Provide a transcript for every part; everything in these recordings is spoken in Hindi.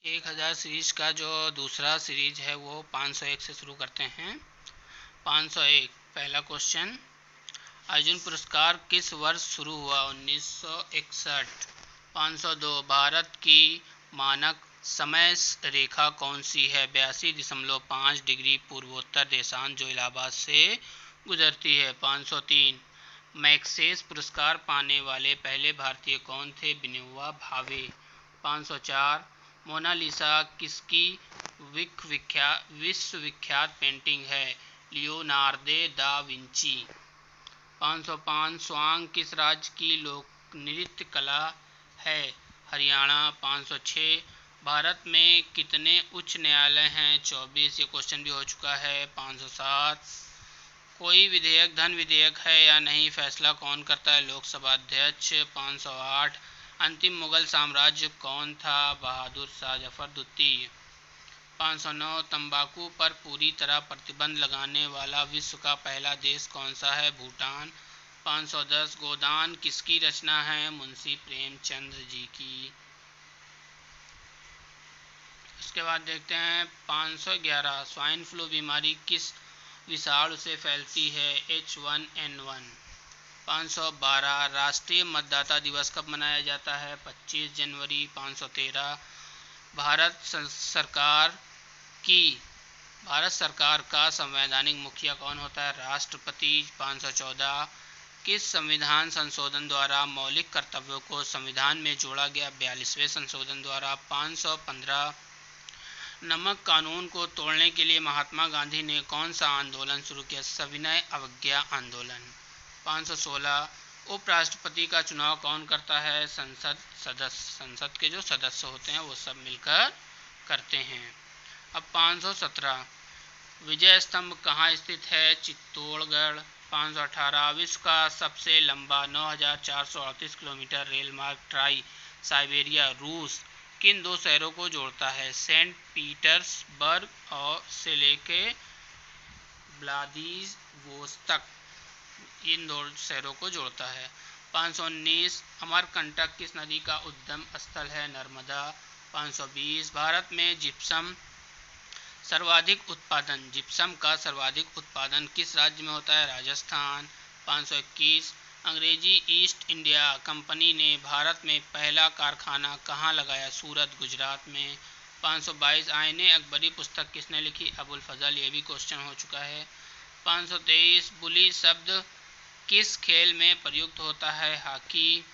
1000 सीरीज का जो दूसरा सीरीज है वो 501 से शुरू करते हैं। 501 पहला क्वेश्चन, अर्जुन पुरस्कार किस वर्ष शुरू हुआ? 1961। 502 भारत की मानक समय रेखा कौन सी है? 82.5 डिग्री पूर्वोत्तर देशांत जो इलाहाबाद से गुजरती है। 503 मैग्सेसे पुरस्कार पाने वाले पहले भारतीय कौन थे? विनोबा भावे। 504 मोनालिसा किसकी विश्वविख्यात पेंटिंग है? Leonardo da Vinci. 505 स्वांग किस राज्य की लोक नृत्य कला है? हरियाणा। 506 भारत में कितने उच्च न्यायालय हैं? 24। ये क्वेश्चन भी हो चुका है। 507 कोई विधेयक धन विधेयक है या नहीं, फैसला कौन करता है? लोकसभा अध्यक्ष। 508 अंतिम मुगल साम्राज्य कौन था? बहादुर शाह जफर द्वितीय। 509 तंबाकू पर पूरी तरह प्रतिबंध लगाने वाला विश्व का पहला देश कौन सा है? भूटान। 510 गोदान किसकी रचना है? मुंशी प्रेमचंद जी की। उसके बाद देखते हैं 511 स्वाइन फ्लू बीमारी किस विषाणु से फैलती है? H1N1। 512 राष्ट्रीय मतदाता दिवस कब मनाया जाता है? 25 जनवरी। 513 भारत सरकार का संवैधानिक मुखिया कौन होता है? राष्ट्रपति। 514 किस संविधान संशोधन द्वारा मौलिक कर्तव्यों को संविधान में जोड़ा गया? 42वें संशोधन द्वारा। 515 नमक कानून को तोड़ने के लिए महात्मा गांधी ने कौन सा आंदोलन शुरू किया? सविनय अवज्ञा आंदोलन। 516 उपराष्ट्रपति का चुनाव कौन करता है? संसद के जो सदस्य होते हैं वो सब मिलकर करते हैं। अब 517 विजय स्तंभ कहाँ स्थित है? चित्तौड़गढ़। 518 विश्व का सबसे लंबा 9438 किलोमीटर रेल मार्ग ट्राई साइबेरिया रूस किन दो शहरों को जोड़ता है? सेंट पीटर्सबर्ग और से लेके व्लादिवोस्तोक, इन दो शहरों को जोड़ता है। 519 अमरकंटक किस नदी का उद्गम स्थल है? नर्मदा। 520 भारत में जिप्सम का सर्वाधिक उत्पादन किस राज्य में होता है? राजस्थान। 521 अंग्रेजी ईस्ट इंडिया कंपनी ने भारत में पहला कारखाना कहाँ लगाया? सूरत, गुजरात में। 522 आईने अकबरी पुस्तक किसने लिखी? अबुल फजल। ये भी क्वेश्चन हो चुका है। 523 बुली शब्द किस खेल में प्रयुक्त होता है? हॉकी।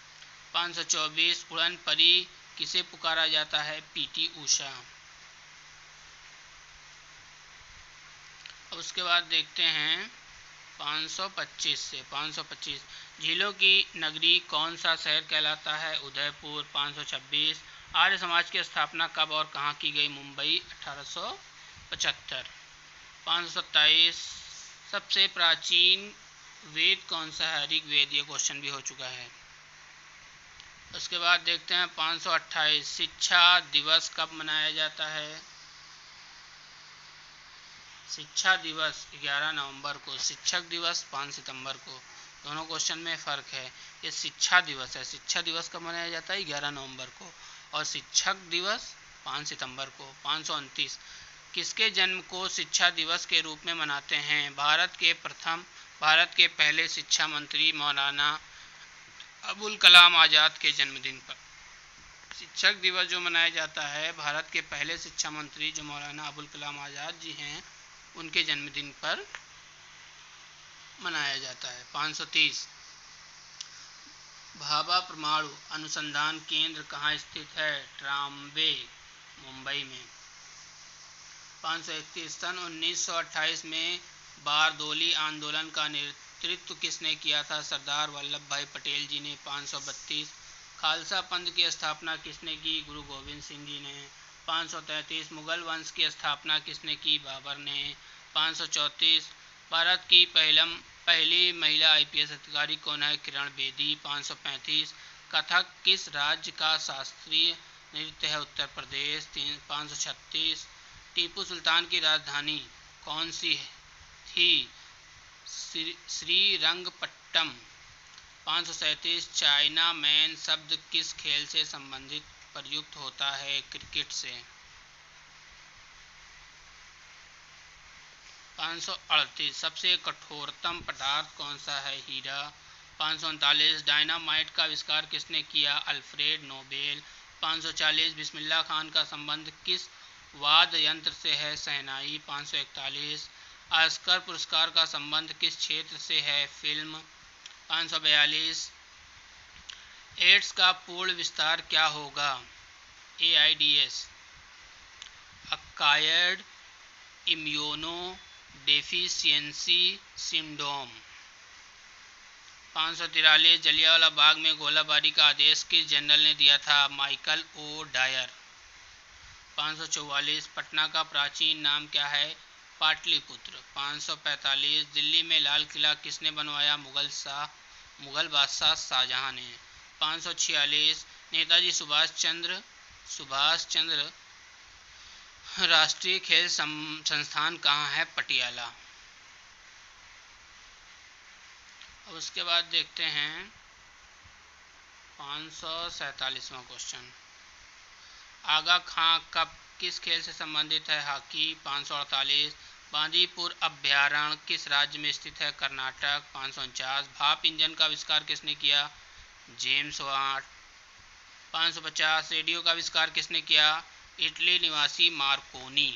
524 उड़न परी किसे पुकारा जाता है? पीटी ऊषा। अब उसके बाद देखते हैं 525 से 525 झीलों की नगरी कौन सा शहर कहलाता है? उदयपुर। 526 आर्य समाज की स्थापना कब और कहाँ की गई? मुंबई, 1875। 527 सबसे प्राचीन वेद कौन सा है? ऋग्वेद। ये क्वेश्चन भी हो चुका है। उसके बाद देखते हैं 528 शिक्षा दिवस कब मनाया जाता है? शिक्षा दिवस 11 नवंबर को, शिक्षक दिवस 5 सितंबर को। दोनों क्वेश्चन में फ़र्क है। ये शिक्षा दिवस है, शिक्षा दिवस कब मनाया जाता है? 11 नवंबर को, और शिक्षक दिवस 5 सितंबर को। 529 किसके जन्म को शिक्षा दिवस के रूप में मनाते हैं? भारत के पहले शिक्षा मंत्री मौलाना अबुल कलाम आज़ाद के जन्मदिन पर शिक्षक दिवस जो मनाया जाता है, भारत के पहले शिक्षा मंत्री जो मौलाना अबुल कलाम आज़ाद जी हैं उनके जन्मदिन पर मनाया जाता है। 530 भाभा परमाणु अनुसंधान केंद्र कहाँ स्थित है? ट्राम्बे, मुंबई में। 531 सन 1928 में बारदोली आंदोलन का नेतृत्व किसने किया था? सरदार वल्लभ भाई पटेल जी ने। 532 खालसा पंथ की स्थापना किसने की? गुरु गोविंद सिंह जी ने। 533 मुगल वंश की स्थापना किसने की? बाबर ने। 534 भारत की पहली महिला IPS अधिकारी कौन है? किरण बेदी। 535 कथक किस राज्य का शास्त्रीय नृत्य है? उत्तर प्रदेश। 536 टीपू सुल्तान की राजधानी कौन सी थी? श्रीरंगपट्टम। 537 चाइना मैन शब्द किस खेल से संबंधित प्रयुक्त होता है? क्रिकेट से। 538 सबसे कठोरतम पदार्थ कौन सा है? हीरा। 539 डायनामाइट का आविष्कार किसने किया? Alfred Nobel. 540 बिस्मिल्लाह खान का संबंध किस वाद्य यंत्र से है? शहनाई। 541 ऑस्कर पुरस्कार का संबंध किस क्षेत्र से है? फिल्म। 542 एड्स का पूर्ण विस्तार क्या होगा? AIDS acquired immuno deficiency syndrome. 543 Jallianwala Bagh में गोलाबारी का आदेश किस जनरल ने दिया था? Michael O Dyer. 544 पटना का प्राचीन नाम क्या है? पाटलिपुत्र। 545 दिल्ली में लाल किला किसने बनवाया? मुगल बादशाह शाहजहां ने। 546 नेताजी सुभाष चंद्र राष्ट्रीय खेल संस्थान कहाँ है? पटियाला। अब उसके बाद देखते हैं 547वां क्वेश्चन। आगा खां कप किस खेल से संबंधित है? हॉकी। 548 बांदीपुर अभ्यारण्य किस राज्य में स्थित है? कर्नाटक। 549 भाप इंजन का आविष्कार किसने किया? James Watt. 550 रेडियो का आविष्कार किसने किया? इटली निवासी मार्कोनी।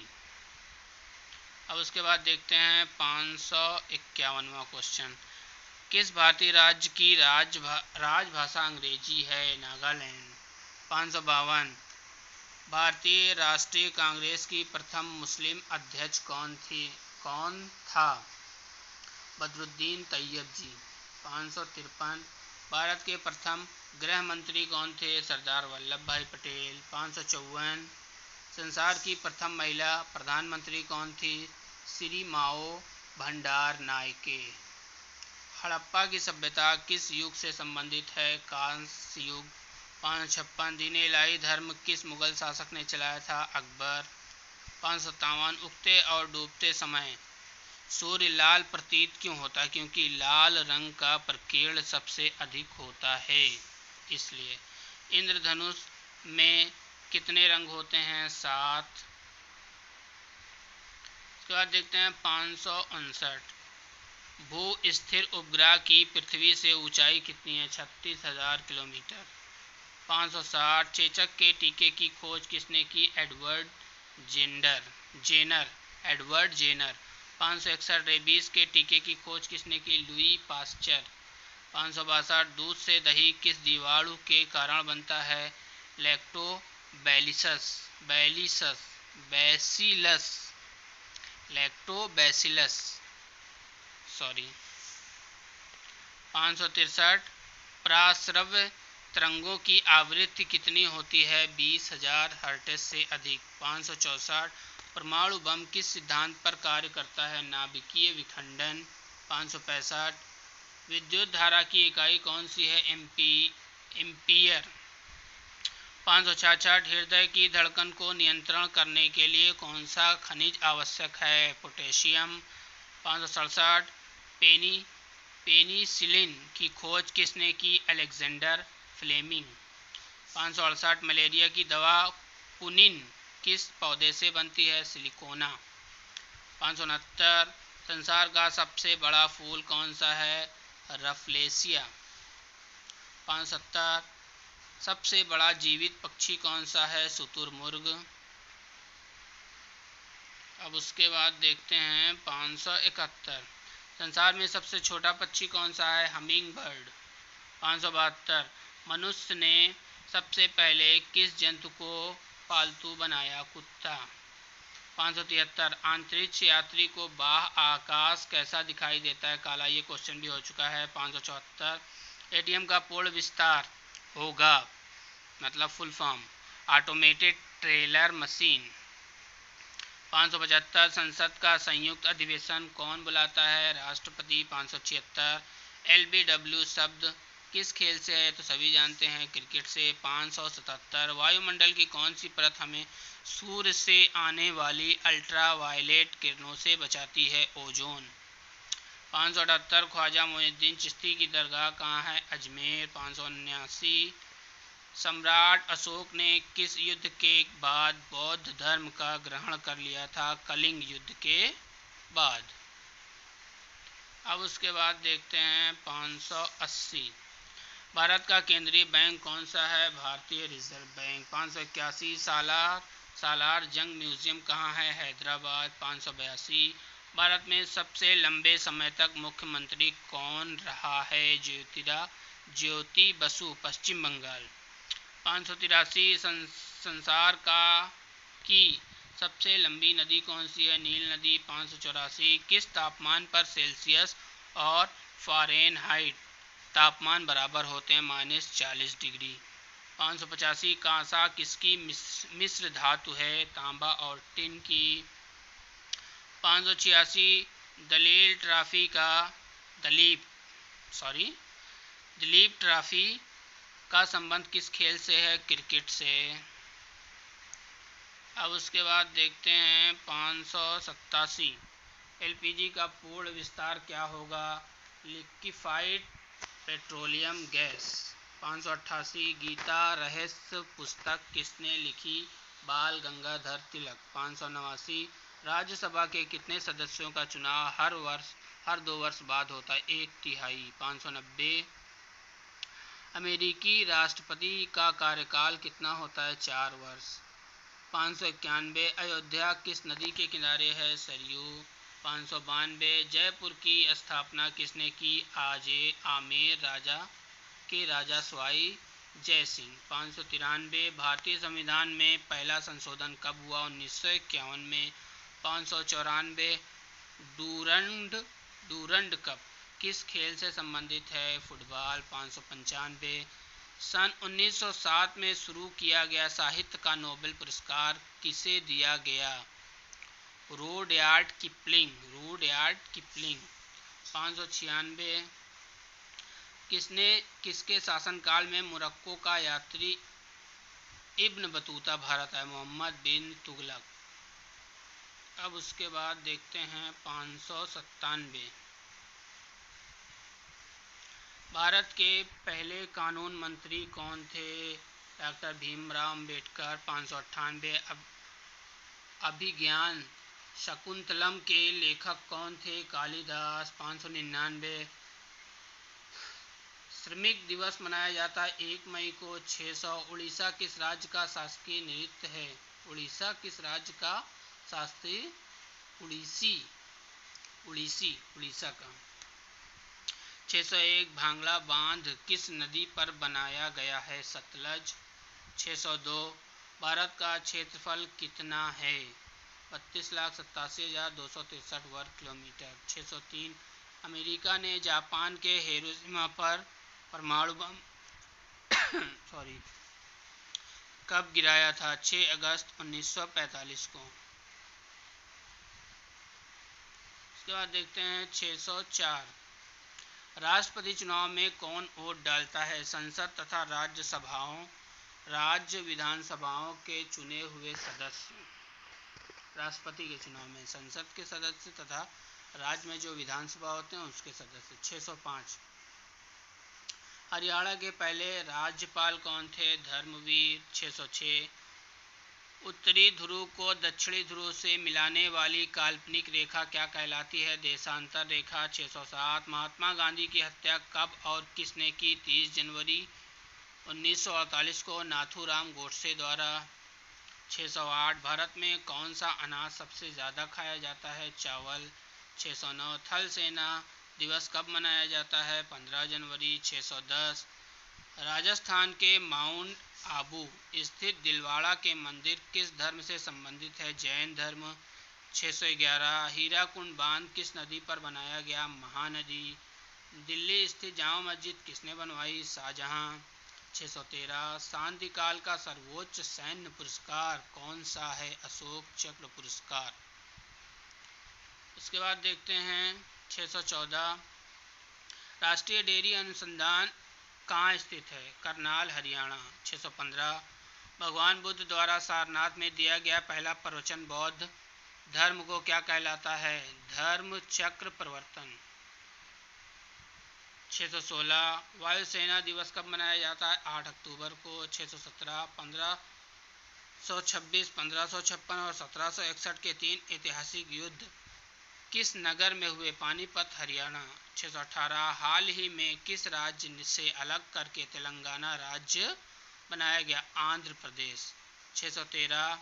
अब उसके बाद देखते हैं 551वां क्वेश्चन। किस भारतीय राज्य की राजभाषा अंग्रेजी है? नागालैंड। 552 भारतीय राष्ट्रीय कांग्रेस की प्रथम मुस्लिम अध्यक्ष कौन था? बदरुद्दीन तैयब जी। 553 भारत के प्रथम गृह मंत्री कौन थे? सरदार वल्लभ भाई पटेल। 554 संसार की प्रथम महिला प्रधानमंत्री कौन थी? श्री माओ भंडार नायके। हड़प्पा की सभ्यता किस युग से संबंधित है? कांस्य युग। 556 दीन इलाही धर्म किस मुगल शासक ने चलाया था? अकबर। 557 उगते और डूबते समय सूर्य लाल प्रतीत क्यों होता है? क्योंकि लाल रंग का प्रकीर्ण सबसे अधिक होता है, इसलिए। इंद्रधनुष में कितने रंग होते हैं? 7। उसके बाद देखते हैं 559 भू स्थिर उपग्रह की पृथ्वी से ऊंचाई कितनी है? 36,000 किलोमीटर। 560 चेचक के टीके की खोज किसने की? Edward Jenner. 561 रेबीज के टीके की खोज किसने की? Louis Pasteur. 562 दूध से दही किस जीवाणु के कारण बनता है? लैक्टोबैसिलस। 563 प्राश्रव्य तरंगों की आवृत्ति कितनी होती है? 20,000 हर्ट्ज से अधिक। 564 परमाणु बम किस सिद्धांत पर कार्य करता है? नाभिकीय विखंडन। 565 विद्युत धारा की इकाई कौन सी है? एम्पीयर। 566 हृदय की धड़कन को नियंत्रण करने के लिए कौन सा खनिज आवश्यक है? पोटेशियम। 567 पेनिसिलिन की खोज किसने की? Alexander Fleming. 568 मलेरिया की दवा कुनिन किस पौधे से बनती है? सिलिकोना। 569 संसार का सबसे बड़ा फूल कौन सा है? रफलेसिया। 570 सबसे बड़ा जीवित पक्षी कौन सा है? शुतुरमुर्ग। अब उसके बाद देखते हैं 571 संसार में सबसे छोटा पक्षी कौन सा है? Humming bird. 572 मनुष्य ने सबसे पहले किस जंतु को पालतू बनाया? कुत्ता। 573 अंतरिक्ष यात्री को बाह्य आकाश कैसा दिखाई देता है? काला। ये क्वेश्चन भी हो चुका है। 574 एटीएम का पूर्ण विस्तार होगा, मतलब full form automated teller machine. 575 संसद का संयुक्त अधिवेशन कौन बुलाता है? राष्ट्रपति। 576 LBW शब्द किस खेल से है? तो सभी जानते हैं, क्रिकेट से। 577 वायुमंडल की कौन सी परत हमें सूर्य से आने वाली अल्ट्रावायलेट किरणों से बचाती है? ओजोन। 578 ख्वाजा मोइनुद्दीन चिश्ती की दरगाह कहाँ है? अजमेर। 579 सम्राट अशोक ने किस युद्ध के बाद बौद्ध धर्म का ग्रहण कर लिया था? कलिंग युद्ध के बाद। अब उसके बाद देखते हैं 580। भारत का केंद्रीय बैंक कौन सा है? भारतीय रिजर्व बैंक। 581। सालार जंग म्यूजियम कहाँ है? हैदराबाद। 582। भारत में सबसे लंबे समय तक मुख्यमंत्री कौन रहा है? ज्योति बसु, पश्चिम बंगाल। 583। संसार की सबसे लंबी नदी कौन सी है? नील नदी। 584। किस तापमान पर सेल्सियस और फ़ारेनहाइट तापमान बराबर होते हैं? -40 डिग्री। 585। कांसा किसकी मिश्र धातु है? तांबा और टिन की। 586। दलीप ट्रॉफी का संबंध किस खेल से है? क्रिकेट से। अब उसके बाद देखते हैं 587। एलपीजी का पूर्ण विस्तार क्या होगा? Liquefied petroleum gas. 588। गीता रहस्य पुस्तक किसने लिखी? बाल गंगाधर तिलक। 589। राज्यसभा के कितने सदस्यों का चुनाव हर 2 वर्ष बाद होता है? 1/3। 590। अमेरिकी राष्ट्रपति का कार्यकाल कितना होता है? 4 वर्ष। 591। अयोध्या किस नदी के किनारे है? सरयू। 592। जयपुर की स्थापना किसने की? आमेर राजा सवाई जय सिंह। 593। भारतीय संविधान में पहला संशोधन कब हुआ? 1951 में। 594। डूरंड कप किस खेल से संबंधित है? फुटबॉल। 595। सन 1907 में शुरू किया गया साहित्य का नोबेल पुरस्कार किसे दिया गया? Rudyard Kipling. 596। किसके शासनकाल में मोरक्को का यात्री इब्न बतूता भारत आए? मोहम्मद बिन तुगलक। अब उसके बाद देखते हैं 597। भारत के पहले कानून मंत्री कौन थे? डॉक्टर भीमराव अंबेडकर। 598। अभिज्ञान शकुंतलम के लेखक कौन थे? कालिदास। 599। श्रमिक दिवस मनाया जाता है 1 मई को। 600। उड़ीसा किस राज्य का शासकीय नृत्य है? उड़ीसा किस राज्य का शास्त्रीय? उड़ीसा का। 601। भांगड़ा बांध किस नदी पर बनाया गया है? सतलज। 602। भारत का क्षेत्रफल कितना है? 32,87,263 वर्ग किलोमीटर। 603। अमेरिका ने जापान के हिरोशिमा पर परमाणु बम कब गिराया था? 6 अगस्त 1945 को। उसके बाद देखते हैं 604। राष्ट्रपति चुनाव में कौन वोट डालता है? संसद तथा राज्य विधानसभाओं के चुने हुए सदस्य। राष्ट्रपति के चुनाव में संसद के सदस्य तथा राज्य में जो विधानसभा होते हैं उसके सदस्य। 605। हरियाणा के पहले राज्यपाल कौन थे? धर्मवीर। 606। उत्तरी ध्रुव को दक्षिणी ध्रुव से मिलाने वाली काल्पनिक रेखा क्या कहलाती है? देशांतर रेखा। 607। महात्मा गांधी की हत्या कब और किसने की? 30 जनवरी 1948 को नाथूराम गोडसे द्वारा। 608। भारत में कौन सा अनाज सबसे ज़्यादा खाया जाता है? चावल। 609। थल सेना दिवस कब मनाया जाता है? 15 जनवरी। 610। राजस्थान के माउंट आबू स्थित दिलवाड़ा के मंदिर किस धर्म से संबंधित है? जैन धर्म। 611। हीराकुंड बांध किस नदी पर बनाया गया? महानदी। दिल्ली स्थित जामा मस्जिद किसने बनवाई? शाहजहां। 613। शांति काल का सर्वोच्च सैन्य पुरस्कार कौन सा है? अशोक चक्र पुरस्कार। उसके बाद देखते हैं 614। राष्ट्रीय डेयरी अनुसंधान कहाँ स्थित है? करनाल, हरियाणा। 615। भगवान बुद्ध द्वारा सारनाथ में दिया गया पहला प्रवचन बौद्ध धर्म को क्या कहलाता है? धर्म चक्र प्रवर्तन। 616। वायुसेना दिवस कब मनाया जाता है? 8 अक्टूबर को। 617। 1526, 1556 और 1761 के 3 ऐतिहासिक युद्ध किस नगर में हुए पानीपत हरियाणा? 618 हाल ही में किस राज्य से अलग करके तेलंगाना राज्य बनाया गया? आंध्र प्रदेश। 613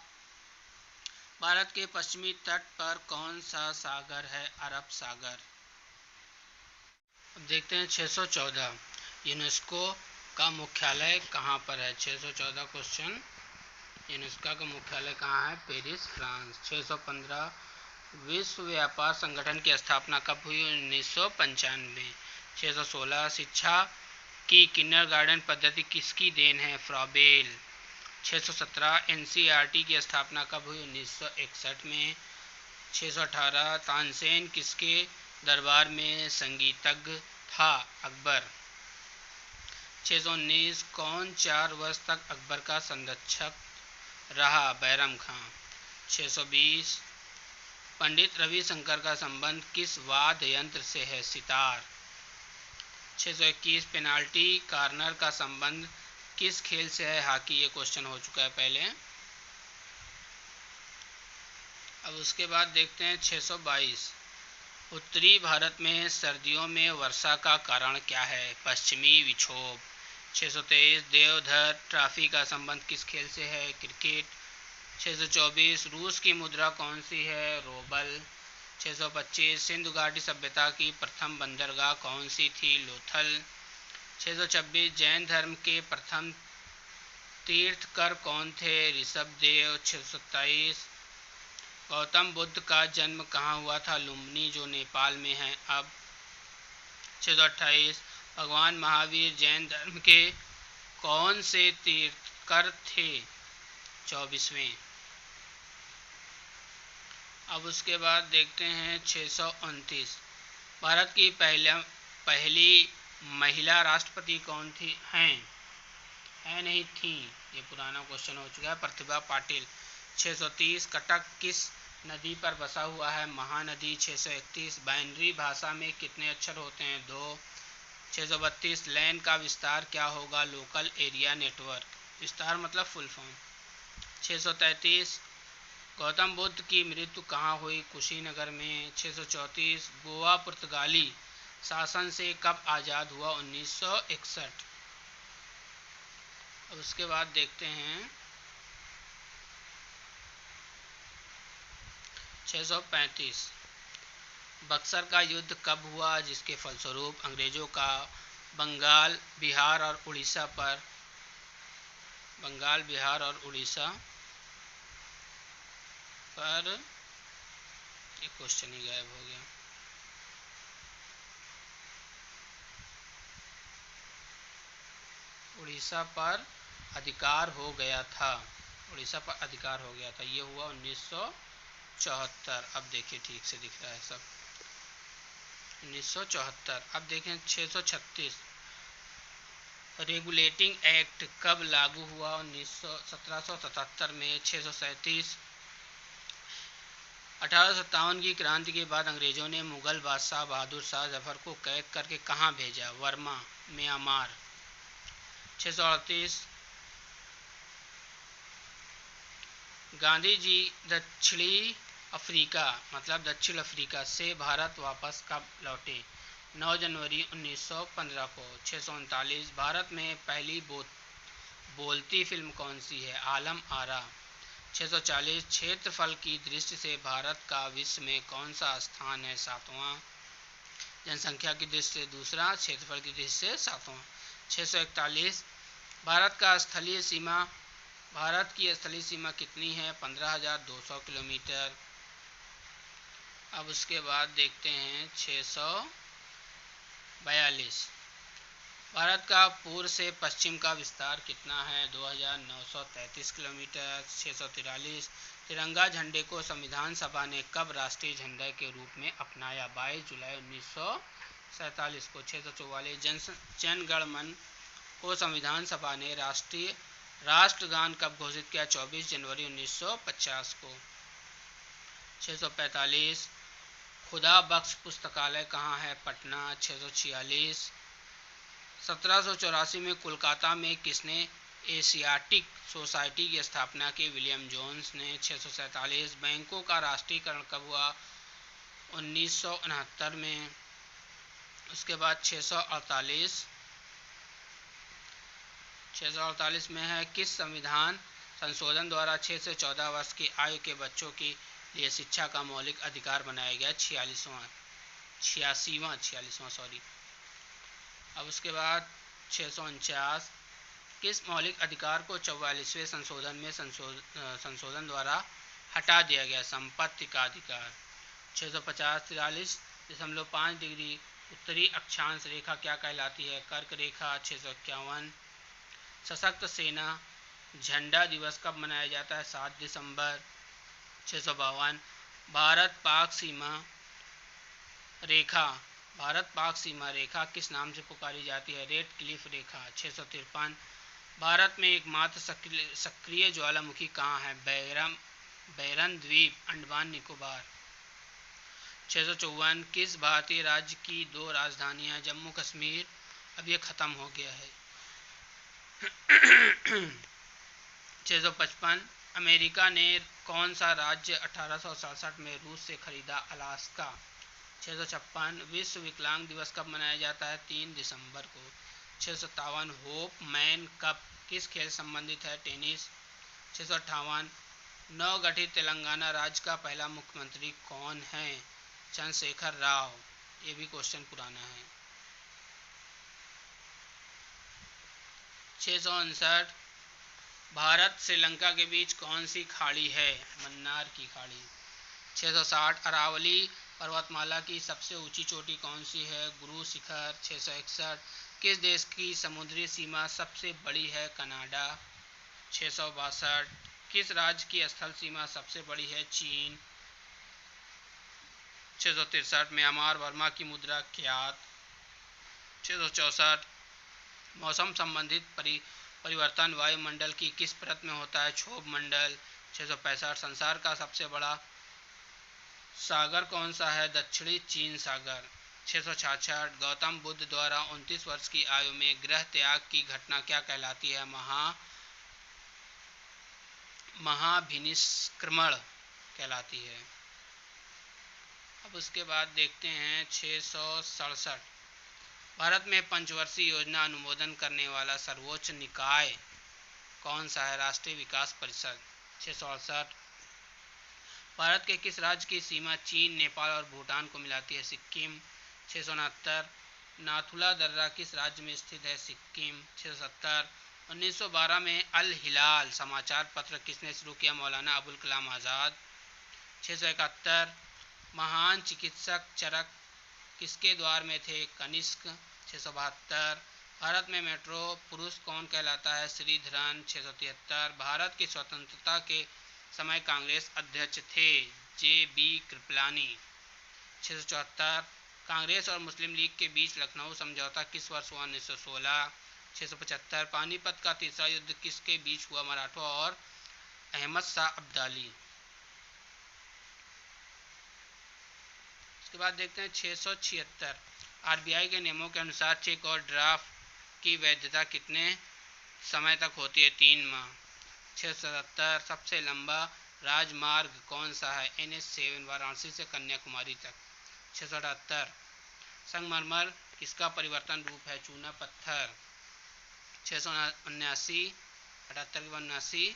भारत के पश्चिमी तट पर कौन सा सागर है? अरब सागर। अब देखते हैं 614 यूनेस्को का मुख्यालय कहाँ पर है? 614 क्वेश्चन, यूनेस्को का मुख्यालय कहाँ है? Paris, France. 615 विश्व व्यापार संगठन की स्थापना कब हुई? 1995। 616 शिक्षा की किंडरगार्टन पद्धति किसकी देन है? फ्रॉबेल। 617 एनसीईआरटी की स्थापना कब हुई? 1961 में। 618 तानसेन किसके दरबार में संगीतज्ञ था? अकबर। 619 कौन 4 वर्ष तक अकबर का संरक्षक रहा? बैरम खां। 620 पंडित रविशंकर का संबंध किस वाद्य यंत्र से है? सितार। 621 पेनाल्टी कॉर्नर का संबंध किस खेल से है? हॉकी। ये क्वेश्चन हो चुका है पहले। अब उसके बाद देखते हैं 622 उत्तरी भारत में सर्दियों में वर्षा का कारण क्या है? पश्चिमी विक्षोभ। 623 देवधर ट्रॉफी का संबंध किस खेल से है? क्रिकेट। 624 रूस की मुद्रा कौन सी है? रूबल। 625 सिंधु घाटी सभ्यता की प्रथम बंदरगाह कौन सी थी? लोथल। 626 जैन धर्म के प्रथम तीर्थकर कौन थे? ऋषभदेव। 627 गौतम बुद्ध का जन्म कहाँ हुआ था? लुम्बिनी, जो नेपाल में है अब। 628 भगवान महावीर जैन धर्म के कौन से तीर्थकर थे? 24वें। अब उसके बाद देखते हैं 629 भारत की पहली महिला राष्ट्रपति कौन थी? है नहीं थी, ये पुराना क्वेश्चन हो चुका है। प्रतिभा पाटिल। 630 कटक किस नदी पर बसा हुआ है? महानदी। 631 बाइनरी भाषा में कितने अक्षर होते हैं? 2। 632 लैन का विस्तार क्या होगा? Local area network. विस्तार मतलब फुल फॉर्म। 633 गौतम बुद्ध की मृत्यु कहाँ हुई? कुशीनगर में। 634 गोवा पुर्तगाली शासन से कब आज़ाद हुआ? 1961। अब उसके बाद देखते हैं 635 बक्सर का युद्ध कब हुआ? जिसके फलस्वरूप अंग्रेजों का बंगाल, बिहार और उड़ीसा पर ये क्वेश्चन ही गायब हो गया। उड़ीसा पर अधिकार हो गया था। ये हुआ 1974। अब देखिए ठीक से दिख रहा है सब। 1974। अब देखें 636 रेगुलेटिंग एक्ट कब लागू हुआ? 1777 में। 637 1857 की क्रांति के बाद अंग्रेजों ने मुगल बादशाह बहादुर शाह जफर को कैद करके कहाँ भेजा? वर्मा, म्यांमार। 638 गांधी जी दक्षिण अफ्रीका से भारत वापस कब लौटे? 9 जनवरी 1915 को। 639 भारत में पहली बोलती फिल्म कौन सी है? आलम आरा। 640 क्षेत्रफल की दृष्टि से भारत का विश्व में कौन सा स्थान है? 7वां। जनसंख्या की दृष्टि से दूसरा, क्षेत्रफल की दृष्टि से 7वां। 641 भारत की स्थलीय सीमा कितनी है? 15,200 किलोमीटर। अब उसके बाद देखते हैं 642 भारत का पूर्व से पश्चिम का विस्तार कितना है? 2,933 किलोमीटर। 643 तिरंगा झंडे को संविधान सभा ने कब राष्ट्रीय झंडे के रूप में अपनाया? 22 जुलाई 1947 को। 644 जन गण मन को संविधान सभा ने राष्ट्रगान कब घोषित किया? 24 जनवरी 1950 को। 645 खुदा बख्श पुस्तकालय कहाँ है? पटना। 646 1784 में कोलकाता में किसने एशियाटिक सोसाइटी की स्थापना की? विलियम जोन्स ने। 647 बैंकों का राष्ट्रीयकरण कब हुआ? 1969 में। उसके बाद 648 में है, किस संविधान संशोधन द्वारा 6 से 14 वर्ष की आयु के बच्चों के लिए शिक्षा का मौलिक अधिकार बनाया गया? 46वां सॉरी। अब उसके बाद 649, किस मौलिक अधिकार को 44वें संशोधन में संशोधन द्वारा हटा दिया गया? संपत्ति का अधिकार। 650, 43.5 डिग्री उत्तरी अक्षांश रेखा क्या कहलाती है? कर्क रेखा। 651, सशक्त सेना झंडा दिवस कब मनाया जाता है? 7 दिसंबर। 652, भारत पाक सीमा रेखा किस नाम से पुकारी जाती है? रेड क्लिफ रेखा। 653, भारत में एकमात्र सक्रिय ज्वालामुखी कहाँ है? बैरन द्वीप, अंडमान निकोबार। 654, किस भारतीय राज्य की 2 राजधानियां? जम्मू कश्मीर, अब ये खत्म हो गया है। 655, अमेरिका ने कौन सा राज्य 1867 में रूस से खरीदा? अलास्का। 656, विश्व विकलांग दिवस कब मनाया जाता है? 3 दिसंबर को। 657, होप मैन कप किस खेल संबंधित है? टेनिस। 658, नवगठित तेलंगाना राज्य का पहला मुख्यमंत्री कौन है? चंद्रशेखर राव। ये भी क्वेश्चन पुराना है। 659, भारत श्रीलंका के बीच कौन सी खाड़ी है? मन्नार की खाड़ी। 660, अरावली पर्वतमाला की सबसे ऊंची चोटी कौन सी है? गुरु शिखर। 661, किस देश की समुद्री सीमा सबसे बड़ी है? कनाडा। 662, किस राज्य की स्थल सीमा सबसे बड़ी है? चीन। 663, म्यांमार बर्मा की मुद्रा क्यात। 664, मौसम संबंधित परिवर्तन वायुमंडल की किस परत में होता है? क्षोभ मंडल। 665, संसार का सबसे बड़ा सागर कौन सा है? दक्षिणी चीन सागर। 666, गौतम बुद्ध द्वारा 29 वर्ष की आयु में गृह त्याग की घटना क्या कहलाती है? महाभिनिष्क्रमण कहलाती है। अब उसके बाद देखते हैं 667, भारत में पंचवर्षीय योजना अनुमोदन करने वाला सर्वोच्च निकाय कौन सा है? राष्ट्रीय विकास परिषद। 668, भारत के किस राज्य की सीमा चीन, नेपाल और भूटान को मिलाती है? सिक्किम। 669, नाथुला दर्रा किस राज्य में स्थित है? सिक्किम। 670, 1912 में अल हिलाल समाचार पत्र किसने शुरू किया? मौलाना अबुल कलाम आज़ाद। 671, महान चिकित्सक चरक किसके द्वार में थे? कनिष्क। 672, भारत में मेट्रो पुरुष कौन कहलाता है? श्रीधरन। 673, भारत की स्वतंत्रता के समय कांग्रेस अध्यक्ष थे? जे.बी. कृपलानी। 674, कांग्रेस और मुस्लिम लीग के बीच लखनऊ समझौता किस वर्ष हुआ? 1916। 675, पानीपत का तीसरा युद्ध किसके बीच हुआ? मराठों और अहमद शाह अब्दाली। उसके बाद देखते हैं 676, आरबीआई के नियमों के अनुसार चेक और ड्राफ्ट की वैधता कितने समय तक होती है? 3 माह। 677, सबसे लंबा राजमार्ग कौन सा है? NH7 वाराणसी से कन्याकुमारी तक। 678, संगमरमर किसका परिवर्तन रूप है? चूना पत्थर। 679, 78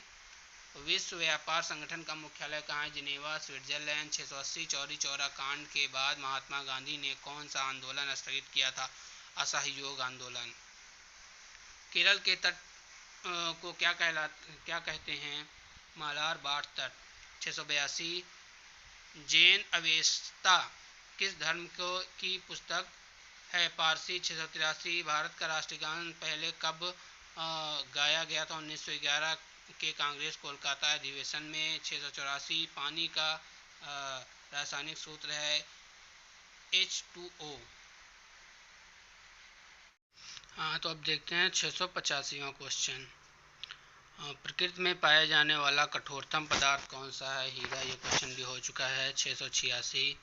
विश्व व्यापार संगठन का मुख्यालय कहाँ है? Geneva, Switzerland. 680, चौरी चौरा कांड के बाद महात्मा गांधी ने कौन सा आंदोलन स्थगित किया था? असहयोग आंदोलन। केरल के तट को क्या कहते हैं? मालार बाट तट। 682, जैन अवेस्ता किस धर्म की पुस्तक है? पारसी। 683, भारत का राष्ट्रीय गान पहले कब गाया गया था? 1911 के कांग्रेस कोलकाता अधिवेशन में। 684, पानी का रासायनिक सूत्र है H2O। हाँ, तो अब देखते हैं 685वां क्वेश्चन, प्रकृति में पाया जाने वाला कठोरतम पदार्थ कौन सा है? हीरा। ये क्वेश्चन भी हो चुका है। 686,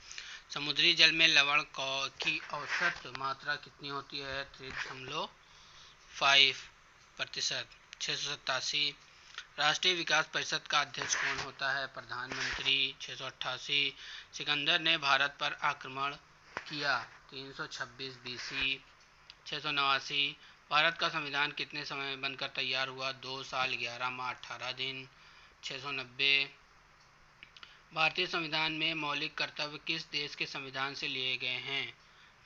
समुद्री जल में लवण की औसत मात्रा कितनी होती है? 3.5%। 687, राष्ट्रीय विकास परिषद का अध्यक्ष कौन होता है? प्रधानमंत्री। 688 सिकंदर ने भारत पर आक्रमण किया? 326 बीसी। 689 भारत का संविधान कितने समय में बनकर तैयार हुआ? 2 साल 11 माह 18 दिन। 690 भारतीय संविधान में मौलिक कर्तव्य किस देश के संविधान से लिए गए हैं?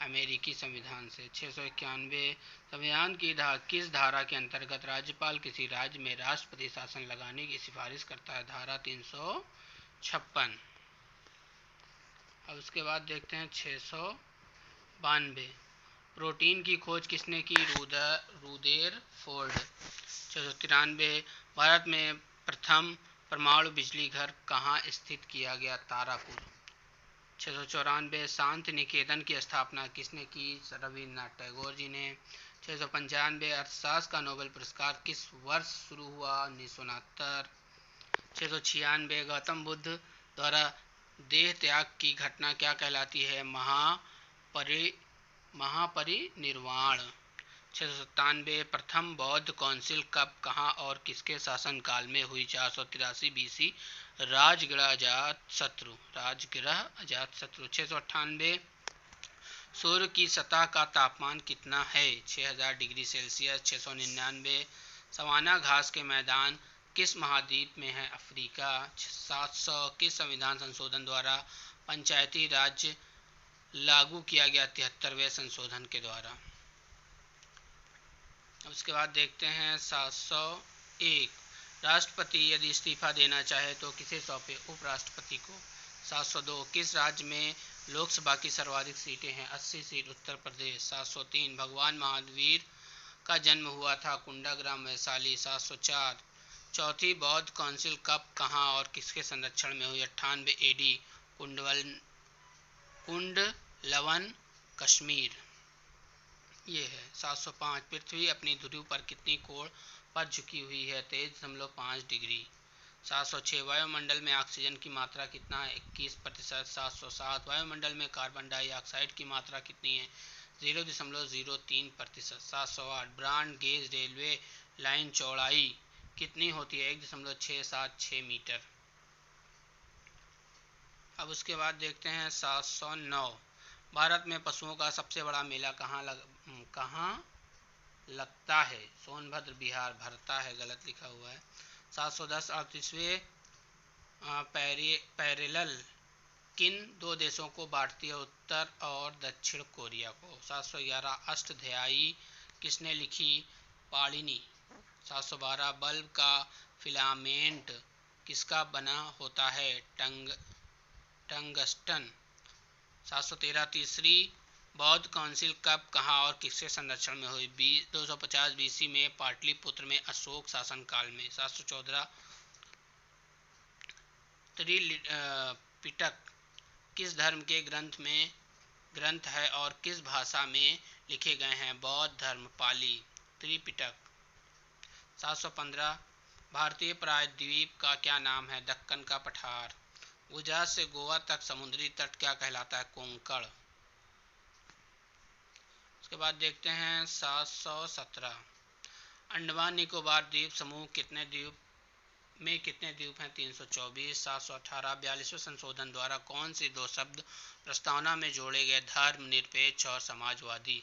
अमेरिकी संविधान से। 691 संविधान की किस धारा के अंतर्गत राज्यपाल किसी राज्य में राष्ट्रपति शासन लगाने की सिफारिश करता है? धारा 356। अब उसके बाद देखते हैं 692 प्रोटीन की खोज किसने की? रुदरफोर्ड। 693 भारत में प्रथम परमाणु बिजली घर कहाँ स्थित किया गया? तारापुर। 694 शांति निकेतन की स्थापना किसने की? रविन्द्रनाथ टैगोर जी ने। 695 अर्थशास्त्र का नोबेल पुरस्कार किस वर्ष शुरू हुआ? 1969। 696 गौतम बुद्ध द्वारा देह त्याग की घटना क्या कहलाती है? महापरिनिर्वाण। 697 प्रथम बौद्ध काउंसिल कब, कहाँ और किसके शासनकाल में हुई? 483 बीसी राजगृह अजातशत्रु। 698 सूर्य की सतह का तापमान कितना है? 6000 डिग्री सेल्सियस। 699 सवाना घास के मैदान किस महाद्वीप में है? अफ्रीका। 700 किस संविधान संशोधन द्वारा पंचायती राज लागू किया गया? 73वें संशोधन के द्वारा। उसके बाद देखते हैं 701 राष्ट्रपति यदि इस्तीफा देना चाहे तो किसे सौंपे? उपराष्ट्रपति को। 702 किस राज्य में लोकसभा की सर्वाधिक सीटें हैं? 80 सीट उत्तर प्रदेश। 703 भगवान महावीर का जन्म हुआ था? कुंडाग्राम वैशाली। 704 चौथी बौद्ध काउंसिल कब, कहाँ और किसके संरक्षण में हुई? 98 एडी कुंडलवन कश्मीर। ये है 705 पृथ्वी अपनी ध्रुव पर कितनी कोण पर झुकी हुई है? 23.5 डिग्री। 706 वायुमंडल में ऑक्सीजन की मात्रा कितना है? 21%। 707 वायुमंडल में कार्बन डाइऑक्साइड की मात्रा कितनी है? 0.03%। 708 ब्रॉड गेज रेलवे लाइन चौड़ाई कितनी होती है? 1.676 मीटर। अब उसके बाद देखते हैं 709 भारत में पशुओं का सबसे बड़ा मेला कहाँ लगता है? सोनभद्र बिहार। भरता है, गलत लिखा हुआ है। 710 38वें पैरेलल किन दो देशों को बांटती है? उत्तर और दक्षिण कोरिया को। 711 अष्टध्यायी किसने लिखी? पाणिनि। 712 बल्ब का फिलामेंट किसका बना होता है? टंगस्टन। 713 तीसरी बौद्ध काउंसिल कब, कहाँ और किसके संरक्षण में हुई? 250 बीसी में पाटलिपुत्र में अशोक शासनकाल में। 714 त्रिपिटक किस धर्म के ग्रंथ है और किस भाषा में लिखे गए हैं? बौद्ध धर्म पाली। त्रिपिटक। 715 भारतीय प्रायद्वीप का क्या नाम है? दक्कन का पठार। गुजरात से गोवा तक समुद्री तट क्या कहलाता है? कोंकण। उसके बाद देखते हैं 717 अंडमान निकोबार द्वीप समूह कितने द्वीप हैं? 324। 718 42वें संशोधन द्वारा कौन से दो शब्द प्रस्तावना में जोड़े गए? धर्मनिरपेक्ष और समाजवादी।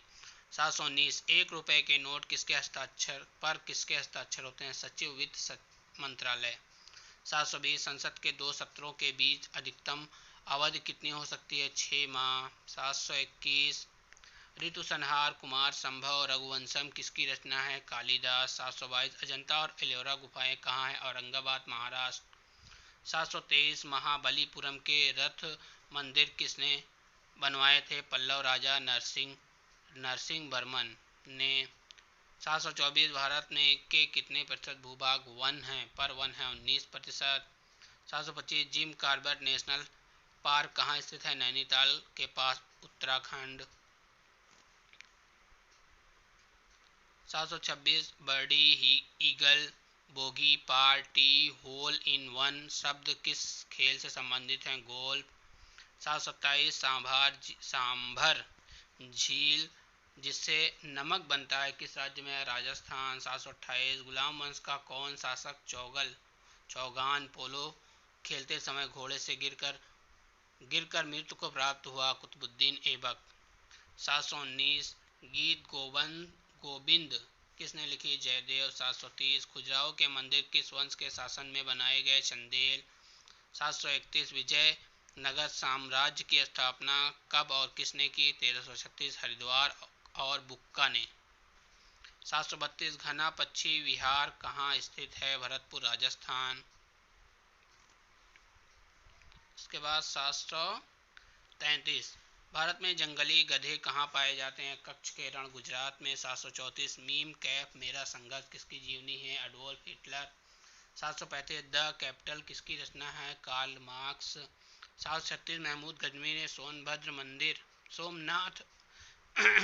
719 1 रुपए के नोट किसके हस्ताक्षर होते हैं? सचिव वित्त मंत्रालय। 720 संसद के दो सत्रों के बीच अधिकतम अवधि कितनी हो सकती है? 6 माह। 721 ऋतु संहार कुमार संभव रघुवंशम किसकी रचना है? कालिदास। 722 अजंता और एलोरा गुफाएं कहाँ हैं? औरंगाबाद महाराष्ट्र। 723 महाबलीपुरम के रथ मंदिर किसने बनवाए थे? पल्लव राजा नरसिंह वर्मन ने। 724 भारत में के कितने प्रतिशत भूभाग वन है? 19%। 725 जिम कॉर्बेट नेशनल पार्क कहाँ स्थित है? नैनीताल के पास, Uttarakhand. 726 birdie eagle bogey par tee hole in one शब्द किस खेल से संबंधित हैं? गोल्फ। 727 सांभर झील जिससे नमक बनता है किस राज्य में? राजस्थान। 728 गुलाम वंश का कौन शासक चौगान पोलो खेलते समय घोड़े से गिरकर मृत्यु को प्राप्त हुआ? कुतुबुद्दीन ऐबक। 719 गीत गोविंद किसने लिखी? जयदेव। 730 खजुराहो के मंदिर किस वंश के शासन में बनाए गए? चंदेल। 731 विजयनगर साम्राज्य की स्थापना कब और किसने की? 1336 हरिद्वार और बुक्का ने। 732 घना पक्षी विहार कहाँ स्थित है? भरतपुर राजस्थान। इसके बाद 733 भारत में जंगली गधे कहाँ पाए जाते हैं? कच्छ के रण गुजरात में। 734 मीम कैप मेरा संघर्ष किसकी जीवनी है? Adolf Hitler. 735 द कैपिटल किसकी रचना है? Karl Marx. 736 महमूद गजनवी ने सोमनाथ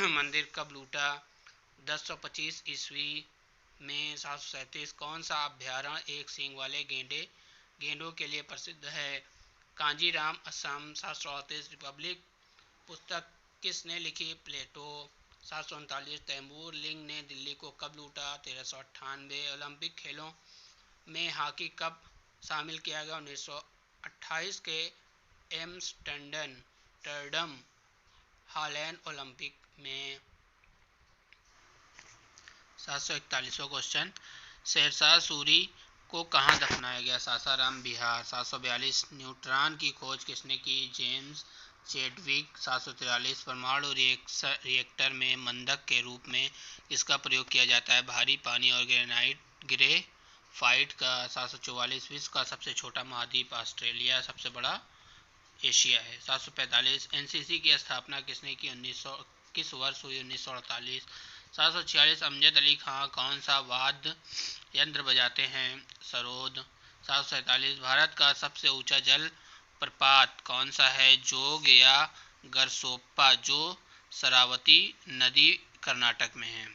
मंदिर कब लूटा? 1025 ईस्वी में। 737 कौन सा अभ्यारण्य एक सींग वाले गेंडों के लिए प्रसिद्ध है? कांजीराम असम। 738 रिपब्लिक पुस्तक किसने लिखी? प्लेटो। 739 तैमूर लिंग ने दिल्ली को कब लूटा? 1398 ओलंपिक खेलों में हॉकी कब शामिल किया गया? 1928 के एम्स्टर्डम हॉलैंड ओलंपिक में। 741वां क्वेश्चन शेरशाह सूरी को कहाँ दफनाया गया? सासाराम बिहार। 742 न्यूट्रॉन की खोज किसने की? James Chadwick. 743 परमाणु रिएक्टर में मंदक के रूप में इसका प्रयोग किया जाता है? भारी पानी और ग्रेफाइट का। 744 विश्व का सबसे छोटा महाद्वीप ऑस्ट्रेलिया, सबसे बड़ा एशिया है। 745 एनसीसी की स्थापना किसने की? किस वर्ष हुई? 1948। 746 अमजद अली खां कौन सा वाद्य यंत्र बजाते हैं? सरोद। 747 भारत का सबसे ऊंचा जल प्रपात कौन सा है? जोग या गरसोप्पा जो शरावती नदी कर्नाटक में है।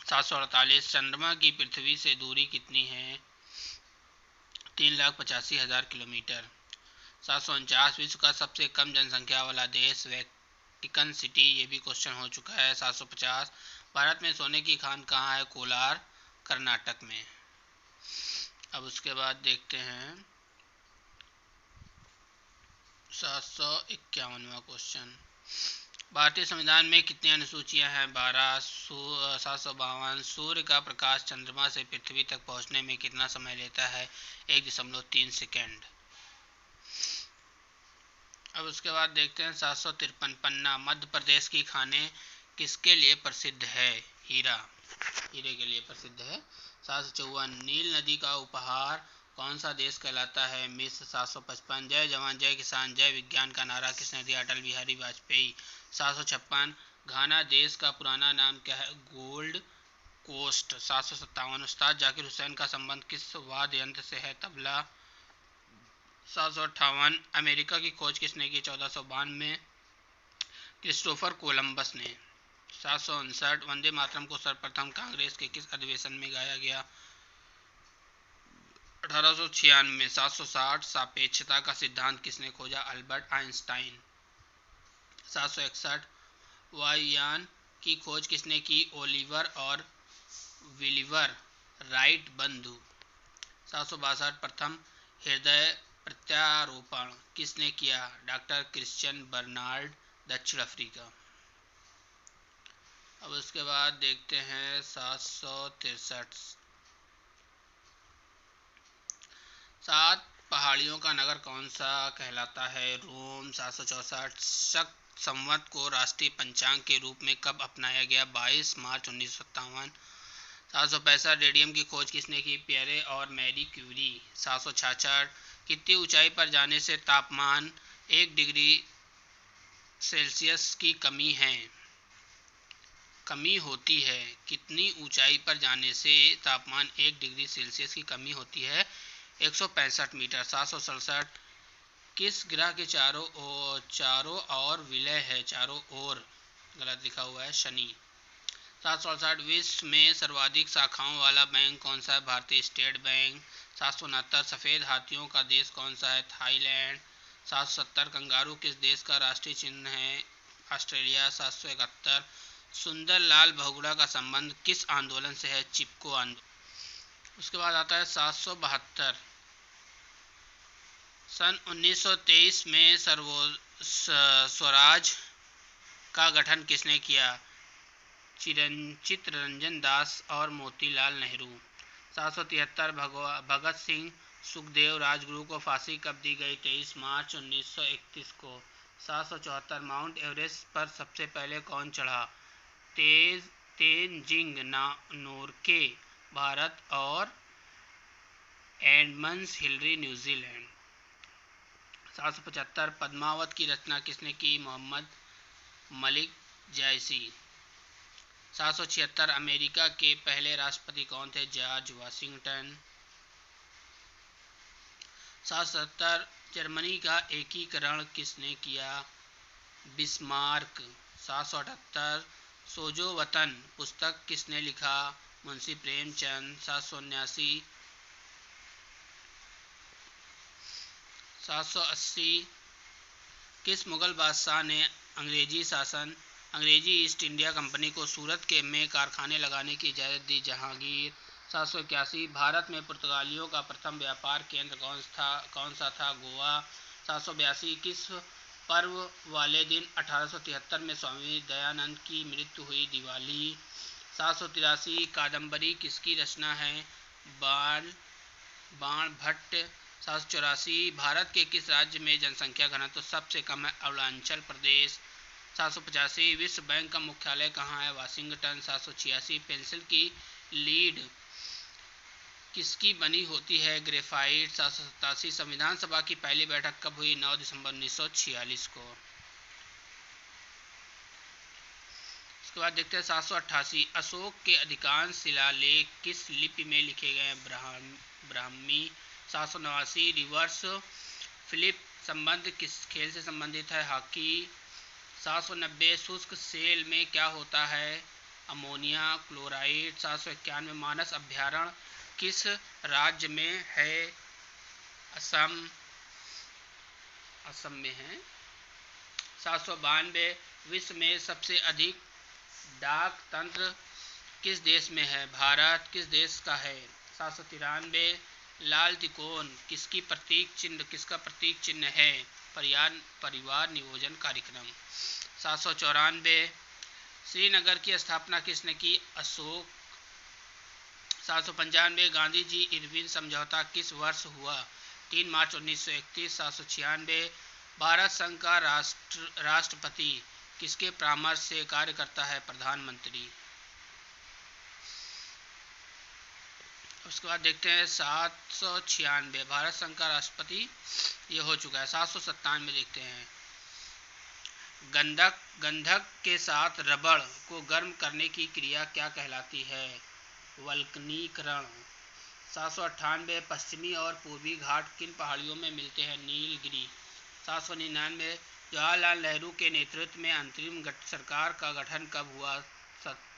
748 चंद्रमा की पृथ्वी से दूरी कितनी है? 3,85,000 किलोमीटर। 749 विश्व का सबसे कम जनसंख्या वाला देश वेटिकन सिटी, ये भी क्वेश्चन हो चुका है। 750 भारत में सोने की खान कहाँ है? कोलार कर्नाटक में। अब उसके बाद देखते हैं 751वां क्वेश्चन भारतीय संविधान में कितनी अनुसूचियां हैं? 12। 752 सूर्य का प्रकाश चंद्रमा से पृथ्वी तक पहुंचने में कितना समय लेता है? 1.3 सेकेंड। अब उसके बाद देखते हैं 753 पन्ना मध्य प्रदेश की खाने किसके लिए प्रसिद्ध है? हीरे के लिए प्रसिद्ध है। 754 नील नदी का उपहार कौन सा देश कहलाता है? मिस्र। 755 जय जवान जय किसान जय विज्ञान का नारा किसने दिया? अटल बिहारी वाजपेयी। 756 घाना देश का पुराना नाम क्या है? Gold coast. 757 उस्ताद जाकिर हुसैन का संबंध किस वाद्य यंत्र से है? तबला। 758 अमेरिका की खोज किसने की? 1492 में क्रिस्टोफर कोलंबस ने। 759 वंदे मातरम को सर्वप्रथम कांग्रेस के किस अधिवेशन में गाया गया? 1896 में। 760 सापेक्षता का सिद्धांत किसने खोजा? Albert Einstein. 761 वायुयान की खोज किसने की? ओलिवर और विलिवर राइट बंधु। 762 प्रथम हृदय प्रत्यारोपण किसने किया? डॉक्टर क्रिश्चियन बर्नार्ड, दक्षिण अफ्रीका। अब उसके बाद देखते हैं 763 सात पहाड़ियों का नगर कौन सा कहलाता है? रोम। 764 शक संवत को राष्ट्रीय पंचांग के रूप में कब अपनाया गया? 22 मार्च 1957। 765 रेडियम की खोज किसने की? पियरे और मैरी क्यूरी। 766 कितनी ऊंचाई पर जाने से तापमान 1 डिग्री सेल्सियस की कमी होती है? कितनी ऊंचाई पर जाने से तापमान 1 डिग्री सेल्सियस की कमी होती है? 165 मीटर। 767 किस ग्रह के चारों ओर विलय है? चारों ओर गलत लिखा हुआ है, शनि। 768 विश्व में सर्वाधिक शाखाओं वाला बैंक कौन सा है? भारतीय स्टेट बैंक। 769 सफ़ेद हाथियों का देश कौन सा है? थाईलैंड। 770 कंगारू किस देश का राष्ट्रीय चिन्ह है? ऑस्ट्रेलिया। 771 सुंदरलाल बहुगुणा का संबंध किस आंदोलन से है? चिपको आंदोलन। उसके बाद आता है 772। सन 1923 में स्वराज का गठन किसने किया? चित्तरंजन दास और मोतीलाल नेहरू। 773 भगत सिंह सुखदेव राजगुरु को फांसी कब दी गई? 23 मार्च 1931 को। 774 माउंट एवरेस्ट पर सबसे पहले कौन चढ़ा? तेनजिंग नोरके भारत और एडमंड्स हिलरी न्यूजीलैंड। 775 पद्मावत की रचना किसने की? मोहम्मद मलिक जैसी। 776 अमेरिका के पहले राष्ट्रपति कौन थे? George Washington. 770 जर्मनी का एकीकरण किसने किया? बिस्मार्क। 778 सोजो वतन पुस्तक किसने लिखा? मुंशी प्रेमचंद। 780 किस मुगल बादशाह ने अंग्रेजी ईस्ट इंडिया कंपनी को सूरत के में कारखाने लगाने की इजाज़त दी? जहांगीर। 781 भारत में पुर्तगालियों का प्रथम व्यापार केंद्र कौन सा था? गोवा। 782 किस पर्व वाले दिन 1873 में स्वामी दयानंद की मृत्यु हुई? दिवाली। 783 कादम्बरी किसकी रचना है? बाण भट्ट। 784 भारत के किस राज्य में जनसंख्या घनत्व सबसे कम है? अरुणाचल प्रदेश। 785 विश्व बैंक का मुख्यालय कहाँ है? वाशिंगटन। 786 पेंसिल की लीड किसकी बनी होती है? ग्रेफाइट। 787 संविधान सभा की पहली बैठक कब हुई? 9 दिसंबर 1946 को। उसके बाद देखते हैं 788 अशोक के अधिकांश शिलालेख किस लिपि में लिखे गए हैं? ब्राह्मी। 789 रिवर्स फिलिप संबंध किस खेल से संबंधित है? हॉकी। 790 शुष्क सेल में क्या होता है? Ammonia chloride. 791 मानस अभ्यारण्य किस राज्य में है? असम में है। 792 विश्व में सबसे अधिक डाक तंत्र किस देश में है? भारत। किस देश का है? 793 लाल तिकोन किसका प्रतीक चिन्ह है? परिवार नियोजन कार्यक्रम। 794 श्रीनगर की स्थापना किसने की? अशोक। 795 गांधी जी इरविन समझौता किस वर्ष हुआ? 3 मार्च 1931। 796 भारत संघ का राष्ट्रपति किसके परामर्श से कार्य करता है? प्रधानमंत्री। उसके बाद देखते हैं 796 भारत संघ का राष्ट्रपति ये हो चुका है। 797 देखते हैं गंधक के साथ रबड़ को गर्म करने की क्रिया क्या कहलाती है? वल्कनीकरण। 798 पश्चिमी और पूर्वी घाट किन पहाड़ियों में मिलते हैं? नीलगिरी। 799 जवाहरलाल नेहरू के नेतृत्व में अंतरिम सरकार का गठन कब हुआ?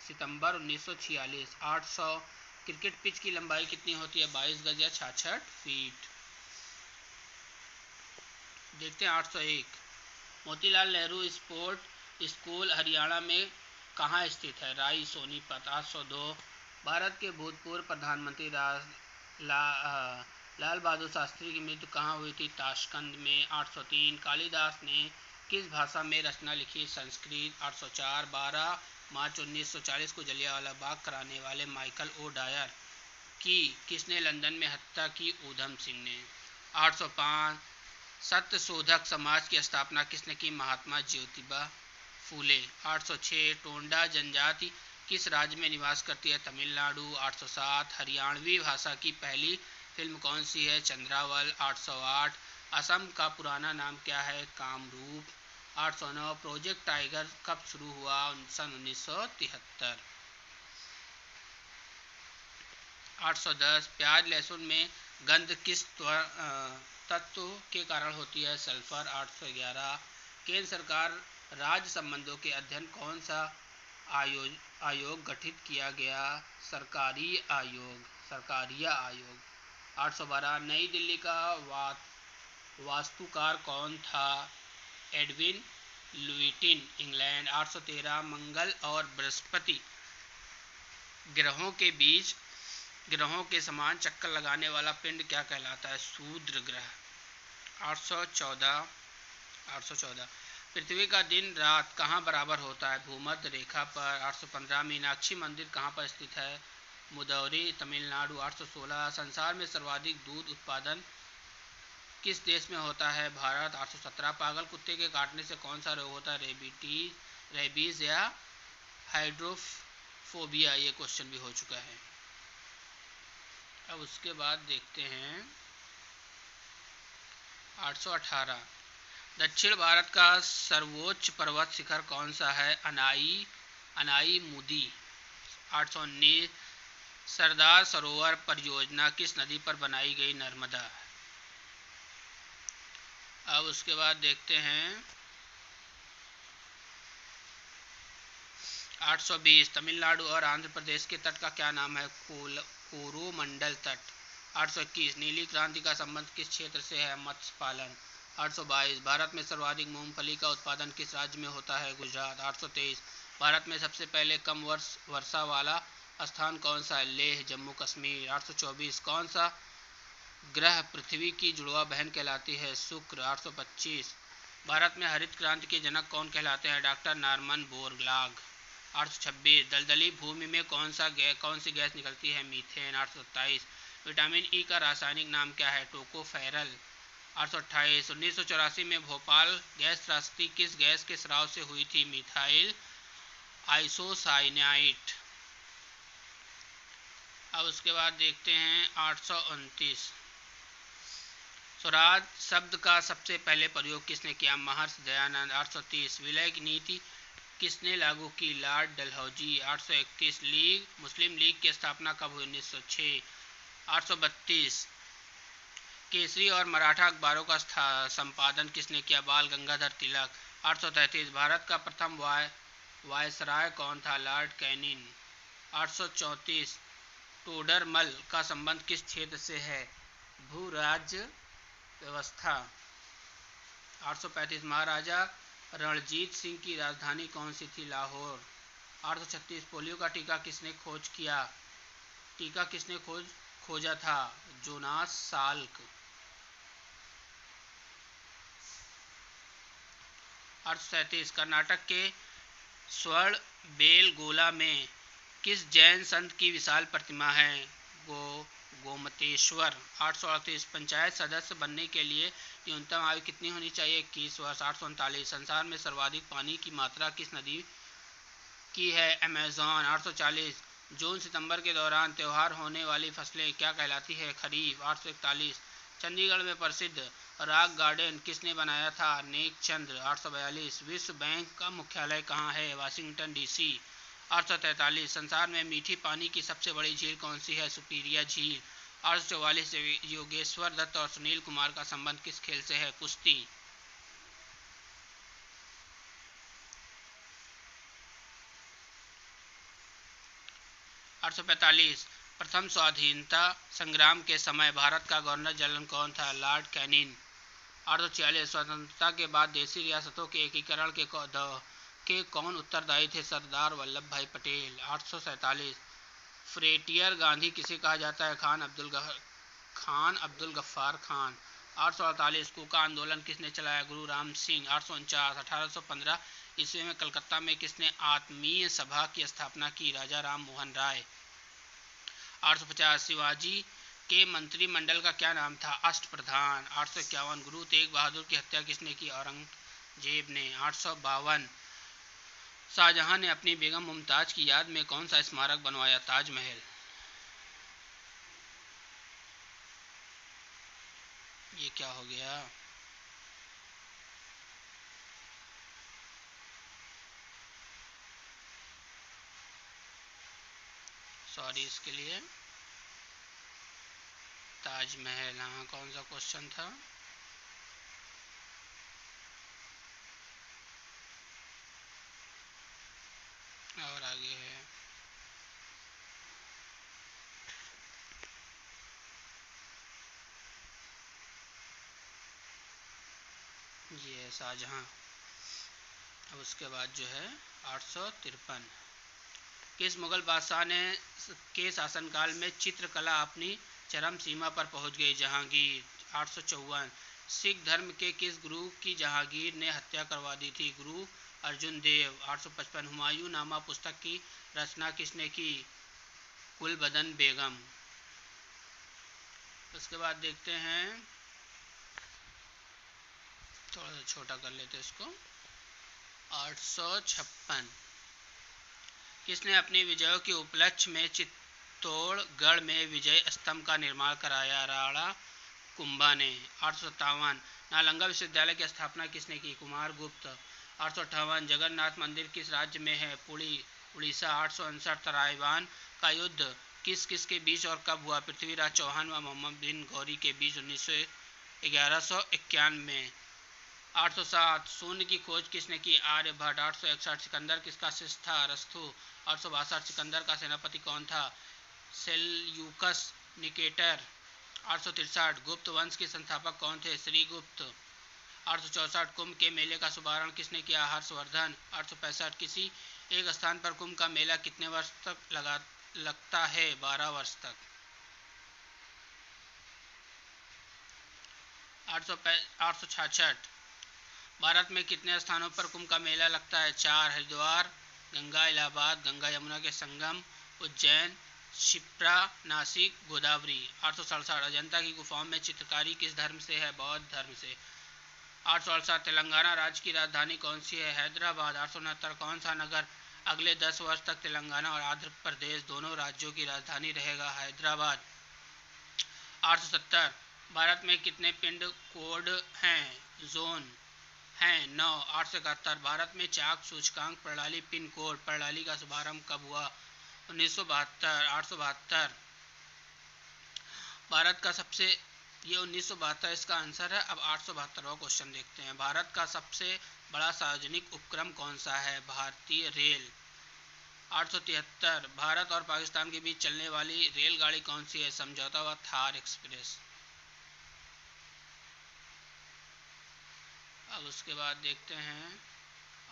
सितंबर 1946। 800 क्रिकेट पिच की लंबाई कितनी होती है? 22 गज या 66 फीट। देखते हैं 801 मोतीलाल नेहरू स्पोर्ट स्कूल हरियाणा में कहाँ स्थित है? राई सोनीपत। 802 भारत के भूतपूर्व प्रधानमंत्री लाल बहादुर शास्त्री की मृत्यु कहाँ हुई थी? ताशकंद में। 803 कालिदास ने किस भाषा में रचना लिखी? संस्कृत। 804 12 मार्च 1940 को जलियांवाला बाग कराने वाले माइकल ओ डायर की किसने लंदन में हत्या की? ऊधम सिंह ने। 805 सत्यशोधक समाज की स्थापना किसने की? महात्मा ज्योतिबा फूले। 806 टोंडा जनजाति किस राज्य में निवास करती है? तमिलनाडु। 807 हरियाणवी भाषा की पहली फिल्म कौन सी है? चंद्रावल। 808 असम का पुराना नाम क्या है? कामरूप। 809 प्रोजेक्ट टाइगर कब शुरू हुआ? सन 1973। 810 प्याज लहसुन में गंध किस तत्व के कारण होती है? सल्फर। 811 केंद्र सरकार राज्य संबंधों के अध्ययन कौन सा आयोग गठित किया गया? सरकारिया आयोग। 812 नई दिल्ली का वास्तुकार कौन था? Edwin लुईटिन England. 813 मंगल और बृहस्पति ग्रहों के समान चक्कर लगाने वाला पिंड क्या कहलाता है? शूद्र ग्रह। 814 पृथ्वी का दिन रात कहाँ बराबर होता है? भूमध्य रेखा पर। 815 मीनाक्षी मंदिर कहाँ पर स्थित है? मुदौरी, तमिलनाडु। 816 संसार में सर्वाधिक दूध उत्पादन किस देश में होता है? भारत। 817 पागल कुत्ते के काटने से कौन सा रोग होता है? रेबीज या हाइड्रोफोबिया। ये क्वेश्चन भी हो चुका है। अब उसके बाद देखते हैं 818 दक्षिण भारत का सर्वोच्च पर्वत शिखर कौन सा है? अनाई मुदी। 819 सरदार सरोवर परियोजना किस नदी पर बनाई गई? नर्मदा। अब उसके बाद देखते हैं 820 तमिलनाडु और आंध्र प्रदेश के तट का क्या नाम है? कोरोमंडल तट। 821 नीली क्रांति का संबंध किस क्षेत्र से है? मत्स्य पालन। 822 भारत में सर्वाधिक मूंगफली का उत्पादन किस राज्य में होता है? गुजरात। 823 भारत में सबसे पहले कम वर्षा वाला स्थान कौन सा है? लेह, जम्मू कश्मीर। 824 कौन सा ग्रह पृथ्वी की जुड़वा बहन कहलाती है? शुक्र। 825 भारत में हरित क्रांति के जनक कौन कहलाते हैं? Doctor Norman Borlaug. 826 दलदली भूमि में कौन सी गैस निकलती है? मीथेन। 827 विटामिन ई का रासायनिक नाम क्या है? टोकोफेरल। 828 1984 में भोपाल गैस त्रासदी किस गैस के स्राव से हुई थी? Methyl isocyanide. अब उसके बाद देखते हैं 829 स्वराज शब्द का सबसे पहले प्रयोग किसने किया? महर्षि दयानंद। 830 विलय की नीति किसने लागू की? लॉर्ड डलहौजी। 831 मुस्लिम लीग की स्थापना कब हुई? 1906। 832 केसरी और मराठा अखबारों का संपादन किसने किया? बाल गंगाधर तिलक। 833 भारत का प्रथम वायसराय कौन था? Lord Canning. 834 टोडरमल का संबंध किस क्षेत्र से है? भू राज्य व्यवस्था। 835 महाराजा रणजीत सिंह की राजधानी कौन सी थी? लाहौर। 836 पोलियो का टीका किसने खोजा था? Jonas Salk. 837 कर्नाटक के स्वर्ण बेलगोला में किस जैन संत की विशाल प्रतिमा है? गोमतेश्वर। 838 पंचायत सदस्य बनने के लिए न्यूनतम आयु कितनी होनी चाहिए? 21 वर्ष। 839 संसार में सर्वाधिक पानी की मात्रा किस नदी की है? अमेज़न। 840 जून सितंबर के दौरान त्योहार होने वाली फसलें क्या कहलाती है? खरीफ। 841 चंडीगढ़ में प्रसिद्ध रॉक गार्डन किसने बनाया था? नेक चंद्र। 842 विश्व बैंक का मुख्यालय कहाँ है? Washington DC. 843 संसार में मीठी पानी की सबसे बड़ी झील कौन सी है? सुपीरिया झील। 844 योगेश्वर दत्त और सुनील कुमार का संबंध किस खेल से है? कुश्ती। 845 प्रथम स्वाधीनता संग्राम के समय भारत का गवर्नर जनरल कौन था? Lord Canning. 846 स्वतंत्रता के बाद देशी रियासतों के एकीकरण के कौन उत्तरदायी थे? सरदार वल्लभ भाई पटेल। 847 फ्रेटियर गांधी किसे कहा जाता है? खान अब्दुल गफ्फार खान। 848 कूका आंदोलन किसने चलाया? गुरु राम सिंह। 849 1815 ईस्वी में कलकत्ता में किसने आत्मीय सभा की स्थापना की? राजा राम मोहन राय। 850 शिवाजी के मंत्रिमंडल का क्या नाम था? अष्टप्रधान। 851 गुरु तेग बहादुर की हत्या किसने की? औरंगजेब ने। 852 शाहजहां ने अपनी बेगम मुमताज की याद में कौन सा स्मारक बनवाया? ताजमहल। ये क्या हो गया? सॉरी इसके लिए। ताजमहल। हाँ, कौन सा क्वेश्चन था? और आगे है ये शाहजहां। अब उसके बाद जो है 853, किस मुगल बादशाह ने के शासनकाल में चित्रकला अपनी चरम सीमा पर पहुंच गई? जहांगीर। 854, सिख धर्म के किस गुरु की जहांगीर ने हत्या करवा दी थी? गुरु अर्जुन देव। 855, हुमायूं नामा पुस्तक की रचना किसने की? गुलबदन बेगम। उसके बाद देखते हैं, थोड़ा सा छोटा कर लेते हैं इसको। 856, किसने अपनी विजयों के उपलक्ष्य में चित्तौड़गढ़ में विजय स्तंभ का निर्माण कराया? राणा कुंभा ने। 857, नालंदा विश्वविद्यालय की स्थापना किसने की? कुमारगुप्त। 858, जगन्नाथ मंदिर किस राज्य में है? पुरी, उड़ीसा। 859, तराइवान का युद्ध किस किस के बीच और कब हुआ? पृथ्वीराज चौहान व मोहम्मद बिन गौरी के बीच 1151 में। 807, शून्य की खोज किसने की? आर्यभट्ट। 861, सिकंदर किसका शिष्य था? अरस्तु। 862, सिकंदर का सेनापति कौन था? Seleucus Nicator. 863, गुप्त वंश के संस्थापक कौन थे? श्रीगुप्त। 864, कुंभ के मेले का शुभारंभ किसने किया? हर्षवर्धन। 865, किसी एक स्थान पर कुंभ का मेला कितने वर्ष तक लगता है? 12 वर्ष तक। 866, भारत में कितने स्थानों पर कुंभ का मेला लगता है? 4, हरिद्वार, गंगा इलाहाबाद, गंगा यमुना के संगम, उज्जैन, शिप्रा, नासिक, गोदावरी। 867, अजंता की गुफाओं में चित्रकारी किस धर्म से है? बौद्ध धर्म से। 868, तेलंगाना राज्य की राजधानी कौन सी है? हैदराबाद। 869, कौन सा नगर अगले 10 वर्ष तक तेलंगाना और आंध्र प्रदेश दोनों राज्यों की राजधानी रहेगा? हैदराबाद। 870, भारत में कितने पिंड कोड हैं? जोन हैं 9। 871, भारत में चाक सूचकांक प्रणाली पिन कोड प्रणाली का शुभारंभ कब हुआ? 1972। 872, भारत का सबसे, ये 1972 इसका आंसर है। अब 872वां क्वेश्चन देखते हैं, भारत का सबसे बड़ा सार्वजनिक उपक्रम कौन सा है? भारतीय रेल। 873, भारत और पाकिस्तान के बीच चलने वाली रेलगाड़ी कौन सी है? समझौता व थार एक्सप्रेस। अब उसके बाद देखते हैं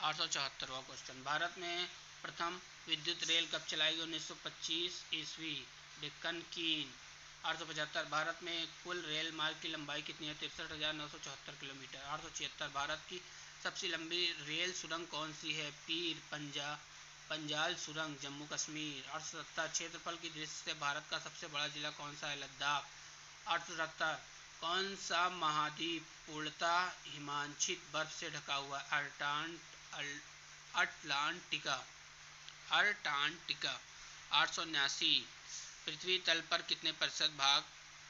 874वां क्वेश्चन, भारत में प्रथम विद्युत रेल कब चलाई गई? 1925 ईस्वी, डेक्कन कीन। 875, भारत में कुल रेल मार्ग की लंबाई कितनी है? 63,974 किलोमीटर। 876, भारत की सबसे लंबी रेल सुरंग कौन सी है? पीर पंजाल सुरंग, जम्मू कश्मीर। 870, क्षेत्रफल की दृष्टि से भारत का सबसे बड़ा जिला कौन सा है? लद्दाख। 877, कौन सा महाद्वीप पूर्णतः हिमांशित बर्फ से ढका हुआ? अटलांटिका। 879, पृथ्वी तल पर कितने प्रतिशत भाग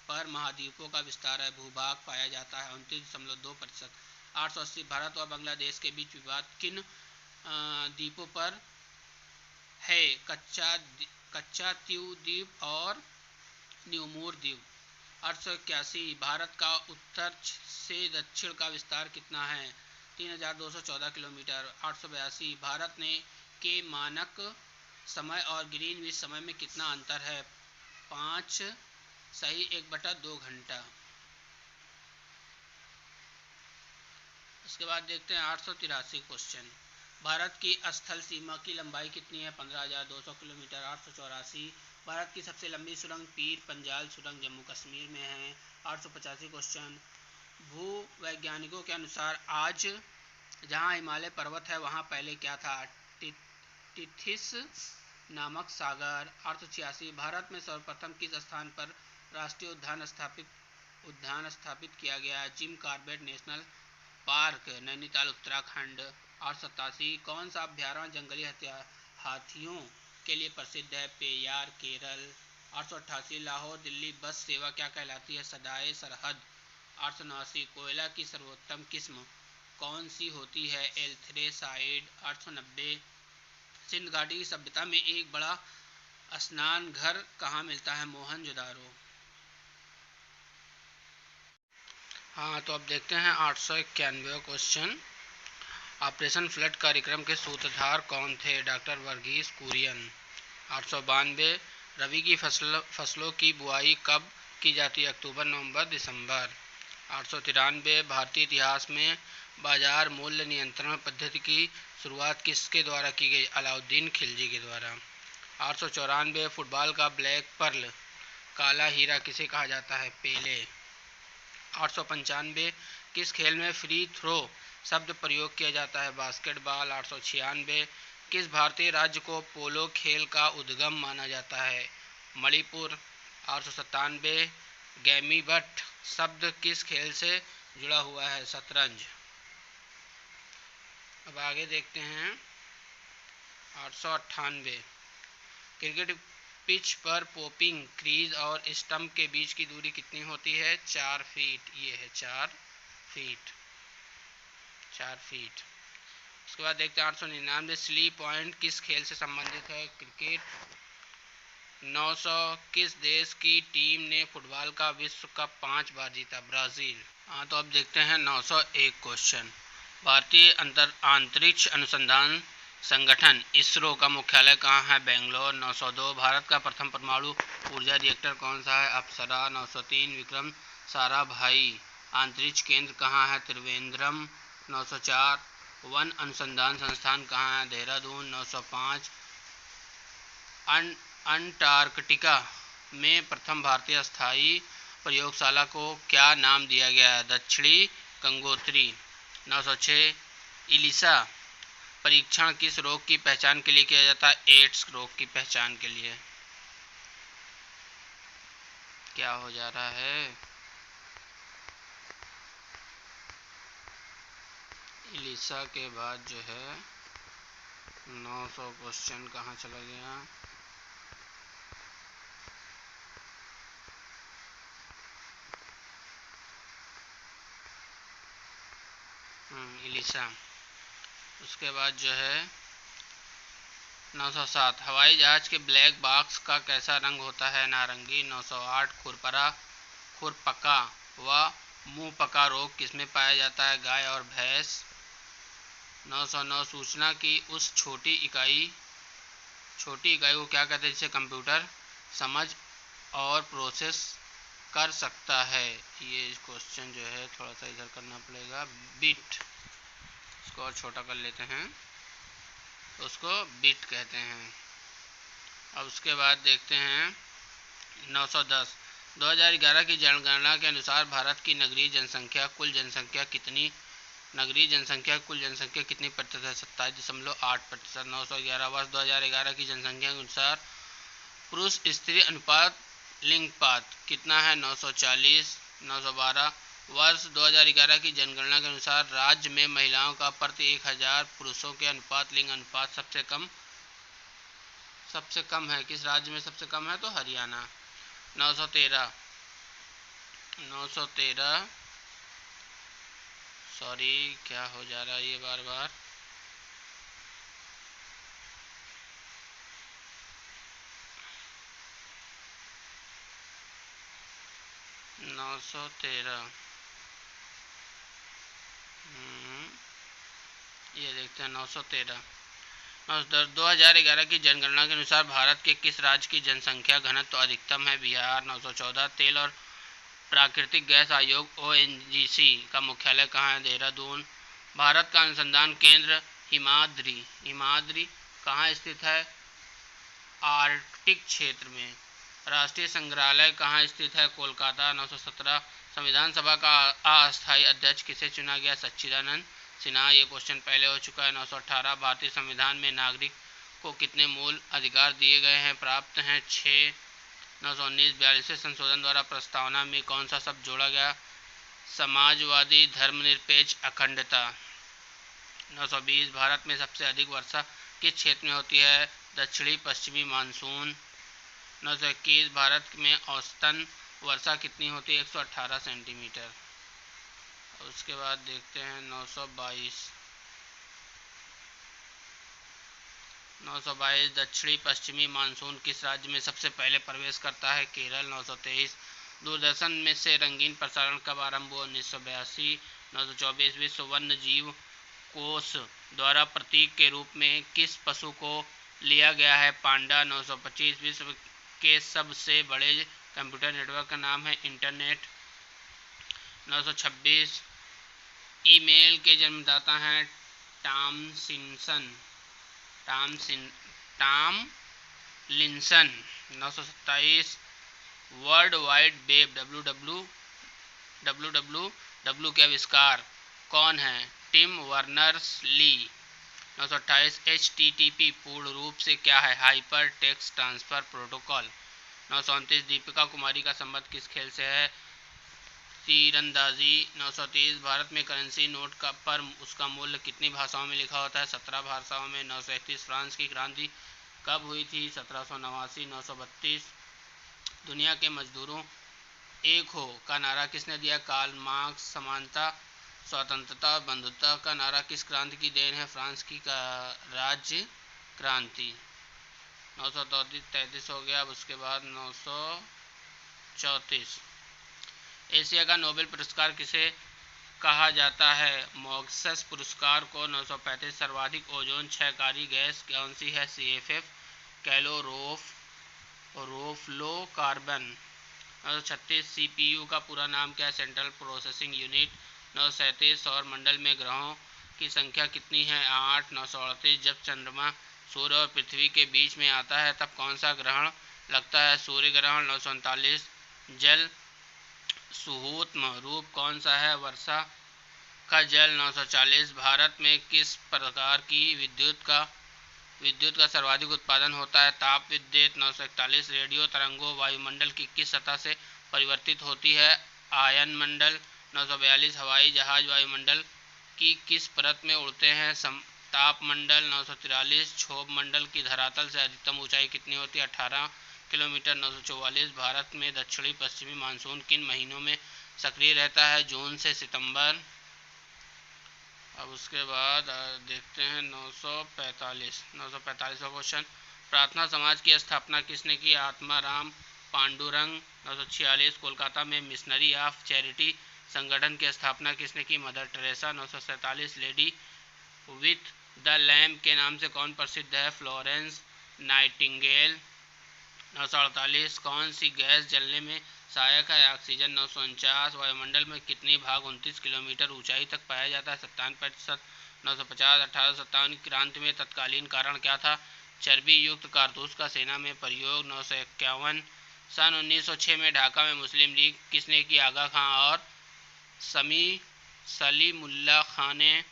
पर महाद्वीपों का विस्तार है? भूभाग पाया जाता है 29.2%। 880, भारत और बांग्लादेश के बीच विवाद किन द्वीपों पर है? कच्चा तीव द्वीप और न्यूमूर द्वीप। 881, भारत का उत्तर से दक्षिण का विस्तार कितना है? 3214 किलोमीटर। 882, भारत ने के मानक समय और ग्रीनविच समय में कितना अंतर है? 5 1/2 घंटा। उसके बाद देखते हैं 883 क्वेश्चन, भारत की स्थल सीमा की लंबाई कितनी है? 15,200 किलोमीटर। 884, भारत की सबसे लंबी सुरंग पीर पंजाल सुरंग जम्मू कश्मीर में है। 885 क्वेश्चन, भूवैज्ञानिकों के अनुसार आज जहां हिमालय पर्वत है वहां पहले क्या था? टिथिस नामक सागर। 886, भारत में सर्वप्रथम किस स्थान पर राष्ट्रीय उद्यान स्थापित किया गया? Jim Corbett national park, Nainital, Uttarakhand. 887, कौन सा अभ्यारण्य जंगली हाथियों के लिए प्रसिद्ध है? पेरियार, केरल। 888, लाहौर दिल्ली बस सेवा क्या कहलाती है? सदाए सरहद। 889, कोयला की सर्वोत्तम किस्म कौन सी होती है? एल्थ्रेसाइड। 890, सिंध घाटी की सभ्यता में एक बड़ा स्नान घर कहाँ मिलता है? मोहनजोदारो। हाँ, तो अब देखते हैं 891 क्वेश्चन, ऑपरेशन फ्लड कार्यक्रम के सूत्रधार कौन थे? डॉक्टर वर्गीस कुरियन। 892, रबी की फसलों की बुआई कब की जाती है? अक्टूबर, नवंबर, दिसंबर। 893, भारतीय इतिहास में बाजार मूल्य नियंत्रण पद्धति की शुरुआत किसके द्वारा की गई? अलाउद्दीन खिलजी के द्वारा। 894 फुटबॉल का ब्लैक पर्ल काला हीरा किसे कहा जाता है? पेले। 895 किस खेल में फ्री थ्रो शब्द प्रयोग किया जाता है? बास्केटबॉल। 896 किस भारतीय राज्य को पोलो खेल का उद्गम माना जाता है? मणिपुर। 897 गैमीबट शब्द किस खेल से जुड़ा हुआ है? शतरंज। अब आगे देखते हैं 898 क्रिकेट पिच पर पॉपिंग क्रीज और स्टंप के बीच की दूरी कितनी होती है? 4 फीट। ये है 4 फीट। 4 फीट। उसके बाद देखते हैं 899 स्लीप पॉइंट किस खेल से संबंधित है? क्रिकेट। 900 किस देश की टीम ने फुटबॉल का विश्व कप 5 बार जीता? ब्राज़ील। हाँ, तो अब देखते हैं 901 क्वेश्चन। भारतीय अंतरिक्ष अनुसंधान संगठन इसरो का मुख्यालय कहाँ है? बेंगलोर। 902 भारत का प्रथम परमाणु ऊर्जा रिएक्टर कौन सा है? अप्सरा। 903 विक्रम साराभाई अंतरिक्ष केंद्र कहाँ है? त्रिवेंद्रम। 904 वन अनुसंधान संस्थान कहाँ है? देहरादून। 905 अंटार्कटिका में प्रथम भारतीय स्थायी प्रयोगशाला को क्या नाम दिया गया है? दक्षिणी गंगोत्री। 906 इलिसा परीक्षण किस रोग की पहचान के लिए किया जाता है? एड्स रोग की पहचान के लिए। क्या हो जा रहा है? इलिसा के बाद जो है 900 क्वेश्चन कहाँ चला गया? इलिसा। उसके बाद जो है 907 हवाई जहाज के ब्लैक बॉक्स का कैसा रंग होता है? नारंगी। 908 खुरपका व मुंहपका रोग किसमें पाया जाता है? गाय और भैंस। 909 सूचना की उस छोटी इकाई को क्या कहते हैं जिसे कंप्यूटर समझ और प्रोसेस कर सकता है? ये क्वेश्चन जो है थोड़ा सा इधर करना पड़ेगा। बिट। इसको और छोटा कर लेते हैं, उसको बिट कहते हैं। अब उसके बाद देखते हैं 910 2011 की जनगणना के अनुसार भारत की नगरीय जनसंख्या कुल जनसंख्या कितनी प्रतिशत है? 27.8%। 911 वर्ष 2011 की जनसंख्या के अनुसार पुरुष स्त्री अनुपात लिंगपात कितना है? 940। 912 वर्ष 2011 की जनगणना के अनुसार राज्य में महिलाओं का प्रति 1000 पुरुषों के अनुपात लिंग अनुपात सबसे कम है। किस राज्य में सबसे कम है? तो हरियाणा। 913 सॉरी, क्या हो जा रहा है ये बार बार? 913 ये देखते हैं 913 2011 की जनगणना के अनुसार भारत के किस राज्य की जनसंख्या घनत्व अधिकतम है? बिहार। 914 तेल और प्राकृतिक गैस आयोग ONGC का मुख्यालय कहाँ है? देहरादून। भारत का अनुसंधान केंद्र हिमाद्री कहाँ स्थित है? आर्कटिक क्षेत्र में। राष्ट्रीय संग्रहालय कहाँ स्थित है? कोलकाता। 917 संविधान सभा का अस्थायी अध्यक्ष किसे चुना गया? सच्चिदानंद सिन्हा। ये क्वेश्चन पहले हो चुका है। 918 भारतीय संविधान में नागरिक को कितने मूल अधिकार दिए गए हैं? प्राप्त हैं 6। 919 42वें संशोधन द्वारा प्रस्तावना में कौन सा शब्द जोड़ा गया? समाजवादी धर्मनिरपेक्ष अखंडता। 920 भारत में सबसे अधिक वर्षा किस क्षेत्र में होती है? दक्षिणी पश्चिमी मानसून। 921 भारत में औसतन वर्षा कितनी होती है? 118 सेंटीमीटर। उसके बाद देखते हैं 922 दक्षिणी पश्चिमी मानसून किस राज्य में सबसे पहले प्रवेश करता है? केरल। 923 दूरदर्शन में से रंगीन प्रसारण कब आरंभ हुआ? 1982। 924 विश्व वन्य जीव कोष द्वारा प्रतीक के रूप में किस पशु को लिया गया है? पांडा। 925 विश्व के सबसे बड़े कंप्यूटर नेटवर्क का नाम है इंटरनेट। 926 ईमेल के जन्मदाता हैं Tomlinson. Tomlinson 927। World wide web W के आविष्कार कौन है? टिम वर्नर्स ली। 928। HTTP पूर्ण रूप से क्या है? Hyper text transfer protocol. 929। Deepika Kumari का संबंध किस खेल से है? तीरंदाजी। 930। भारत में करेंसी नोट का पर उसका मूल्य कितनी भाषाओं में लिखा होता है? 17 भाषाओं में। 931। फ्रांस की क्रांति कब हुई थी? 1789। 932। दुनिया के मजदूरों एक हो का नारा किसने दिया? Karl Marx. समानता, स्वतंत्रता और बंधुता का नारा किस क्रांति की देन है? फ्रांस की राज्य क्रांति। 933 हो गया। अब उसके बाद 934। एशिया का नोबेल पुरस्कार किसे कहा जाता है? मैग्सेसे पुरस्कार को। 935। सर्वाधिक ओजोन क्षयकारी गैस कौन सी है? CFF कैलोरोफ्लोकार्बन। 936। CPU का पूरा नाम क्या है? Central processing unit. 937। सौर मंडल में ग्रहों की संख्या कितनी है? 8। 938। जब चंद्रमा सूर्य और पृथ्वी के बीच में आता है तब कौन सा ग्रहण लगता है? सूर्य ग्रहण। 939। जल सूक्ष्म रूप कौन सा है? वर्षा का जल। 940। भारत में किस प्रकार की विद्युत का सर्वाधिक उत्पादन होता है? ताप विद्युत। 941। रेडियो तरंगों वायुमंडल की किस सतह से परिवर्तित होती है? आयन मंडल। 942। हवाई जहाज वायुमंडल की किस परत में उड़ते हैं? तापमंडल। 943। क्षोभ मंडल की धरातल से अधिकतम ऊंचाई कितनी होती है? 18 किलोमीटर। 944। भारत में दक्षिणी पश्चिमी मानसून किन महीनों में सक्रिय रहता है? जून से सितंबर। अब उसके बाद देखते हैं 945 का क्वेश्चन। प्रार्थना समाज की स्थापना किसने की? आत्माराम पांडुरंग। 946। कोलकाता में मिशनरी ऑफ चैरिटी संगठन की स्थापना किसने की? Mother Teresa. 947। Lady with the lamp के नाम से कौन प्रसिद्ध है? Florence Nightingale. 948। कौन सी गैस जलने में सहायक है? ऑक्सीजन। 949। वायुमंडल में कितनी भाग 29 किलोमीटर ऊंचाई तक पाया जाता है? 57%। 950। 1857 की क्रांति में तत्कालीन कारण क्या था? चर्बी युक्त कारतूस का सेना में प्रयोग। 951। सन 1906 में ढाका में मुस्लिम लीग किसने की? आगा खां और सलीमुल्लाह खां ने।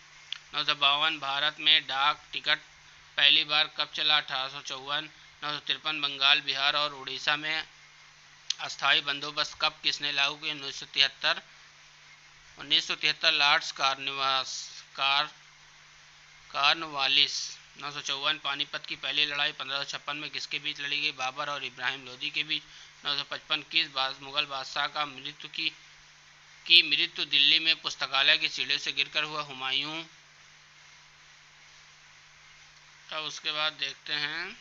952। भारत में डाक टिकट पहली बार कब चला? 1854। 953। बंगाल, बिहार और उड़ीसा में अस्थायी बंदोबस्त कब किसने लागू किया? 1973 लॉर्ड्स कार्नवालिस। 954। पानीपत की पहली लड़ाई 1556 में किसके बीच लड़ी गई? बाबर और इब्राहिम लोदी के बीच। 955। किस मुगल बादशाह का मृत्यु दिल्ली में पुस्तकालय की सीढ़ियों से गिरकर हुआ? हुमायूं। अब उसके बाद देखते हैं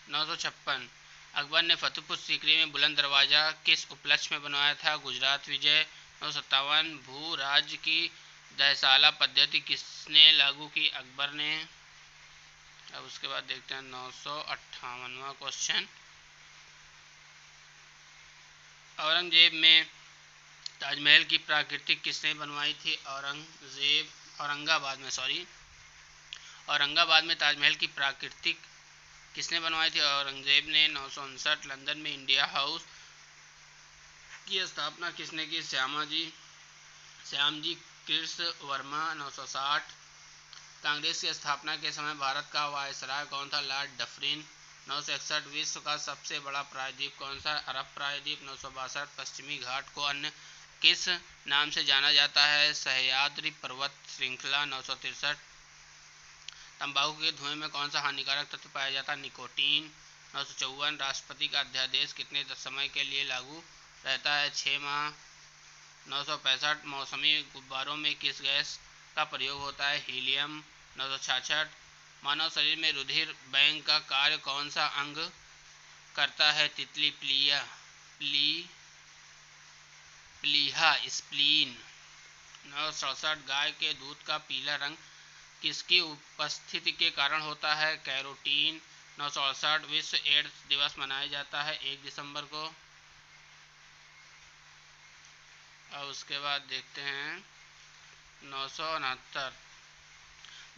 956। अकबर ने फतेहपुर सीकरी में बुलंद दरवाज़ा किस उपलक्ष्य में बनवाया था? गुजरात विजय। 957। भू राज्य की दहसाला पद्धति किसने लागू की? अकबर ने। अब उसके बाद देखते हैं 958वां क्वेश्चन। औरंगजेब में ताजमहल की प्रकृति किसने बनवाई थी? औरंगाबाद में ताजमहल की प्रकृति किसने बनवाई थी? औरंगजेब ने। 959। लंदन में इंडिया हाउस की स्थापना किसने की? श्यामजी कृष्ण वर्मा। 960। कांग्रेस की स्थापना के समय भारत का वायसराय कौन था? Lord Dufferin. 961। विश्व का सबसे बड़ा प्रायद्वीप कौन सा है? अरब प्रायद्वीप। 962। पश्चिमी घाट को अन्य किस नाम से जाना जाता है? सह्याद्री पर्वत श्रृंखला। 963। तंबाकू के धुएं में कौन सा हानिकारक तत्व पाया जाता है? निकोटीन। 954। राष्ट्रपति का अध्यादेश कितने समय के लिए लागू रहता है? 6 माह। 965। मौसमी गुब्बारों में किस गैस का प्रयोग होता है? हीलियम। 966। मानव शरीर में रुधिर बैंक का कार्य कौन सा अंग करता है? तितली प्लीहा स्प्लीन। 967। गाय के दूध का पीला रंग किसकी उपस्थिति के कारण होता है? कैरोटीन। 968। विश्व एड्स दिवस मनाया जाता है 1 दिसंबर को। अब उसके बाद देखते हैं 969,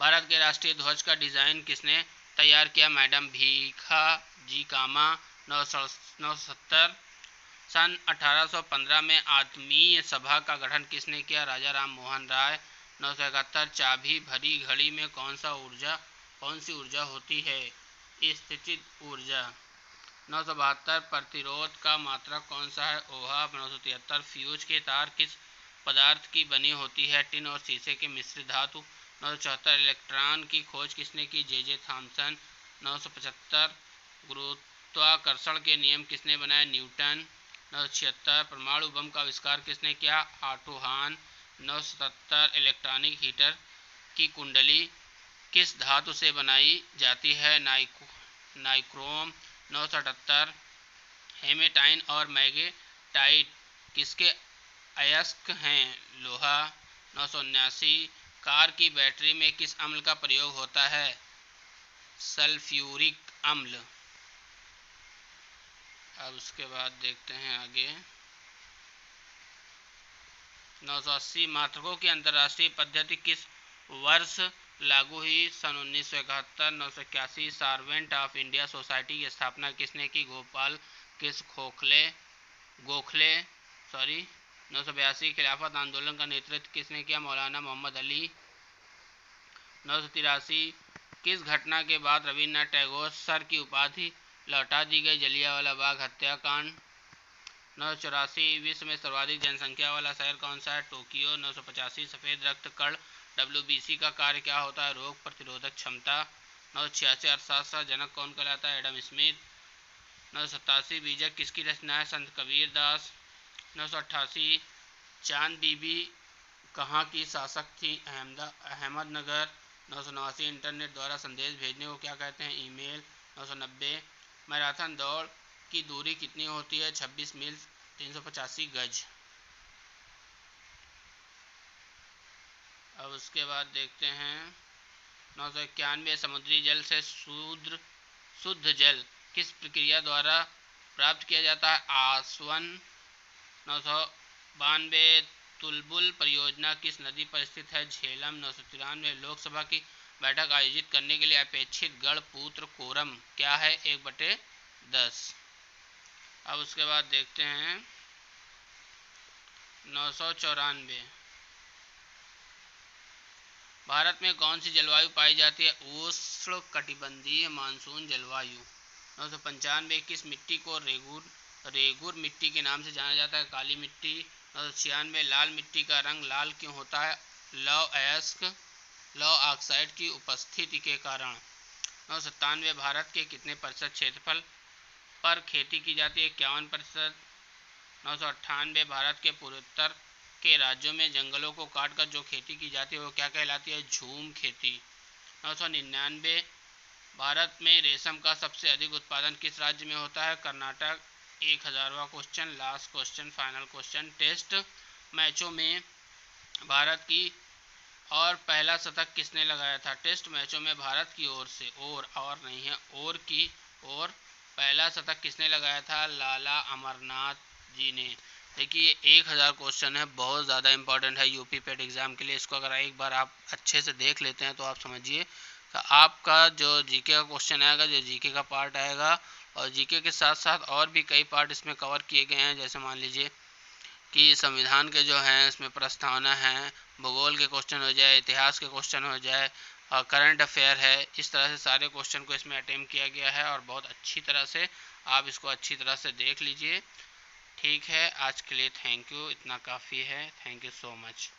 भारत के राष्ट्रीय ध्वज का डिज़ाइन किसने तैयार किया? मैडम भीखा जी कामा। 970, सन 1815 में आत्मीय सभा का गठन किसने किया? राजा राम मोहन राय। 971, चाबी भरी घड़ी में कौन सी ऊर्जा होती है? स्थितिज ऊर्जा। 972, प्रतिरोध का मात्रक कौन सा है? ओहा। 973, फ्यूज के तार किस पदार्थ की बनी होती है? टिन और शीशे के मिश्रित धातु। 974, इलेक्ट्रॉन की खोज किसने की? J Thomson. 975, गुरुत्वाकर्षण के नियम किसने बनाए? न्यूटन। 976, परमाणु बम का आविष्कार किसने किया? ऑटो हान। 977, इलेक्ट्रॉनिक हीटर की कुंडली किस धातु से बनाई जाती है? नाइक्रोम। 978, हेमेटाइन और मैग्नेटाइट किसके अयस्क हैं? लोहा। 979, कार की बैटरी में किस अम्ल का प्रयोग होता है? सल्फ्यूरिक अम्ल। अब उसके बाद देखते हैं आगे 980, मात्रकों की अंतर्राष्ट्रीय पद्धति किस वर्ष लागू हुई? सन 1971। 981, सर्वेंट ऑफ इंडिया सोसाइटी की स्थापना किसने की? गोपाल कृष्ण गोखले। 982, खिलाफत आंदोलन का नेतृत्व किसने किया? मौलाना मोहम्मद अली। 983, किस घटना के बाद रविन्द्रनाथ टैगोर सर की उपाधि लौटा दी गई? जलियांवाला बाग हत्याकांड। 984, विश्व में सर्वाधिक जनसंख्या वाला शहर कौन सा है? टोक्यो। 985, सफ़ेद रक्त कण WBC का कार्य क्या होता है? रोग प्रतिरोधक क्षमता। 986, अर्थशास्त्र का जनक कौन कहलाता है? Adam Smith. 987, बीजक किसकी रचना है? संत कबीर दास। 988, चांद बीबी कहाँ की शासक थी? अहमदनगर। 989, इंटरनेट द्वारा संदेश भेजने को क्या कहते हैं? ईमेल। 990, मैराथन दौड़ की दूरी कितनी होती है? 26 मील 385 गज। अब उसके बाद देखते हैं 991, समुद्री जल से शुद्ध जल किस प्रक्रिया द्वारा प्राप्त किया जाता है? आसवन। 992, तुलबुल परियोजना किस नदी पर स्थित है? झेलम। 993, लोकसभा की बैठक आयोजित करने के लिए अपेक्षित गणपूत्र कोरम क्या है? 1/10। अब उसके बाद देखते हैं 994, भारत में कौन सी जलवायु पाई जाती है? उष्ण कटिबंधीय मानसून जलवायु। 995, किस मिट्टी को रेगुर मिट्टी के नाम से जाना जाता है? काली मिट्टी। 996, लाल मिट्टी का रंग लाल क्यों होता है? लौह ऑक्साइड की उपस्थिति के कारण। 997, भारत के कितने प्रतिशत क्षेत्रफल पर खेती की जाती है? 51%। 998, भारत के पूर्वोत्तर के राज्यों में जंगलों को काटकर जो खेती की जाती है वो क्या कहलाती है? झूम खेती। 999, भारत में रेशम का सबसे अधिक उत्पादन किस राज्य में होता है? कर्नाटक। 1000वां question, last question, final question, test मैचों में भारत की और पहला शतक किसने लगाया था? टेस्ट मैचों में भारत की ओर से और नहीं है और पहला शतक किसने लगाया था? लाला अमरनाथ जी ने। देखिए 1000 क्वेश्चन है, बहुत ज़्यादा इंपॉर्टेंट है यूपी पेट एग्ज़ाम के लिए। इसको अगर एक बार आप अच्छे से देख लेते हैं तो आप समझिए कि आपका जो जीके का क्वेश्चन आएगा, जो जीके का पार्ट आएगा, और जीके के साथ साथ और भी कई पार्ट इसमें कवर किए गए हैं। जैसे मान लीजिए कि संविधान के जो हैं इसमें प्रस्तावना है, भूगोल के क्वेश्चन हो जाए, इतिहास के क्वेश्चन हो जाए, और करंट अफेयर है। इस तरह से सारे क्वेश्चन को इसमें अटेम्प्ट किया गया है और बहुत अच्छी तरह से आप इसको अच्छी तरह से देख लीजिए। ठीक है, आज के लिए थैंक यू, इतना काफ़ी है। Thank you so much.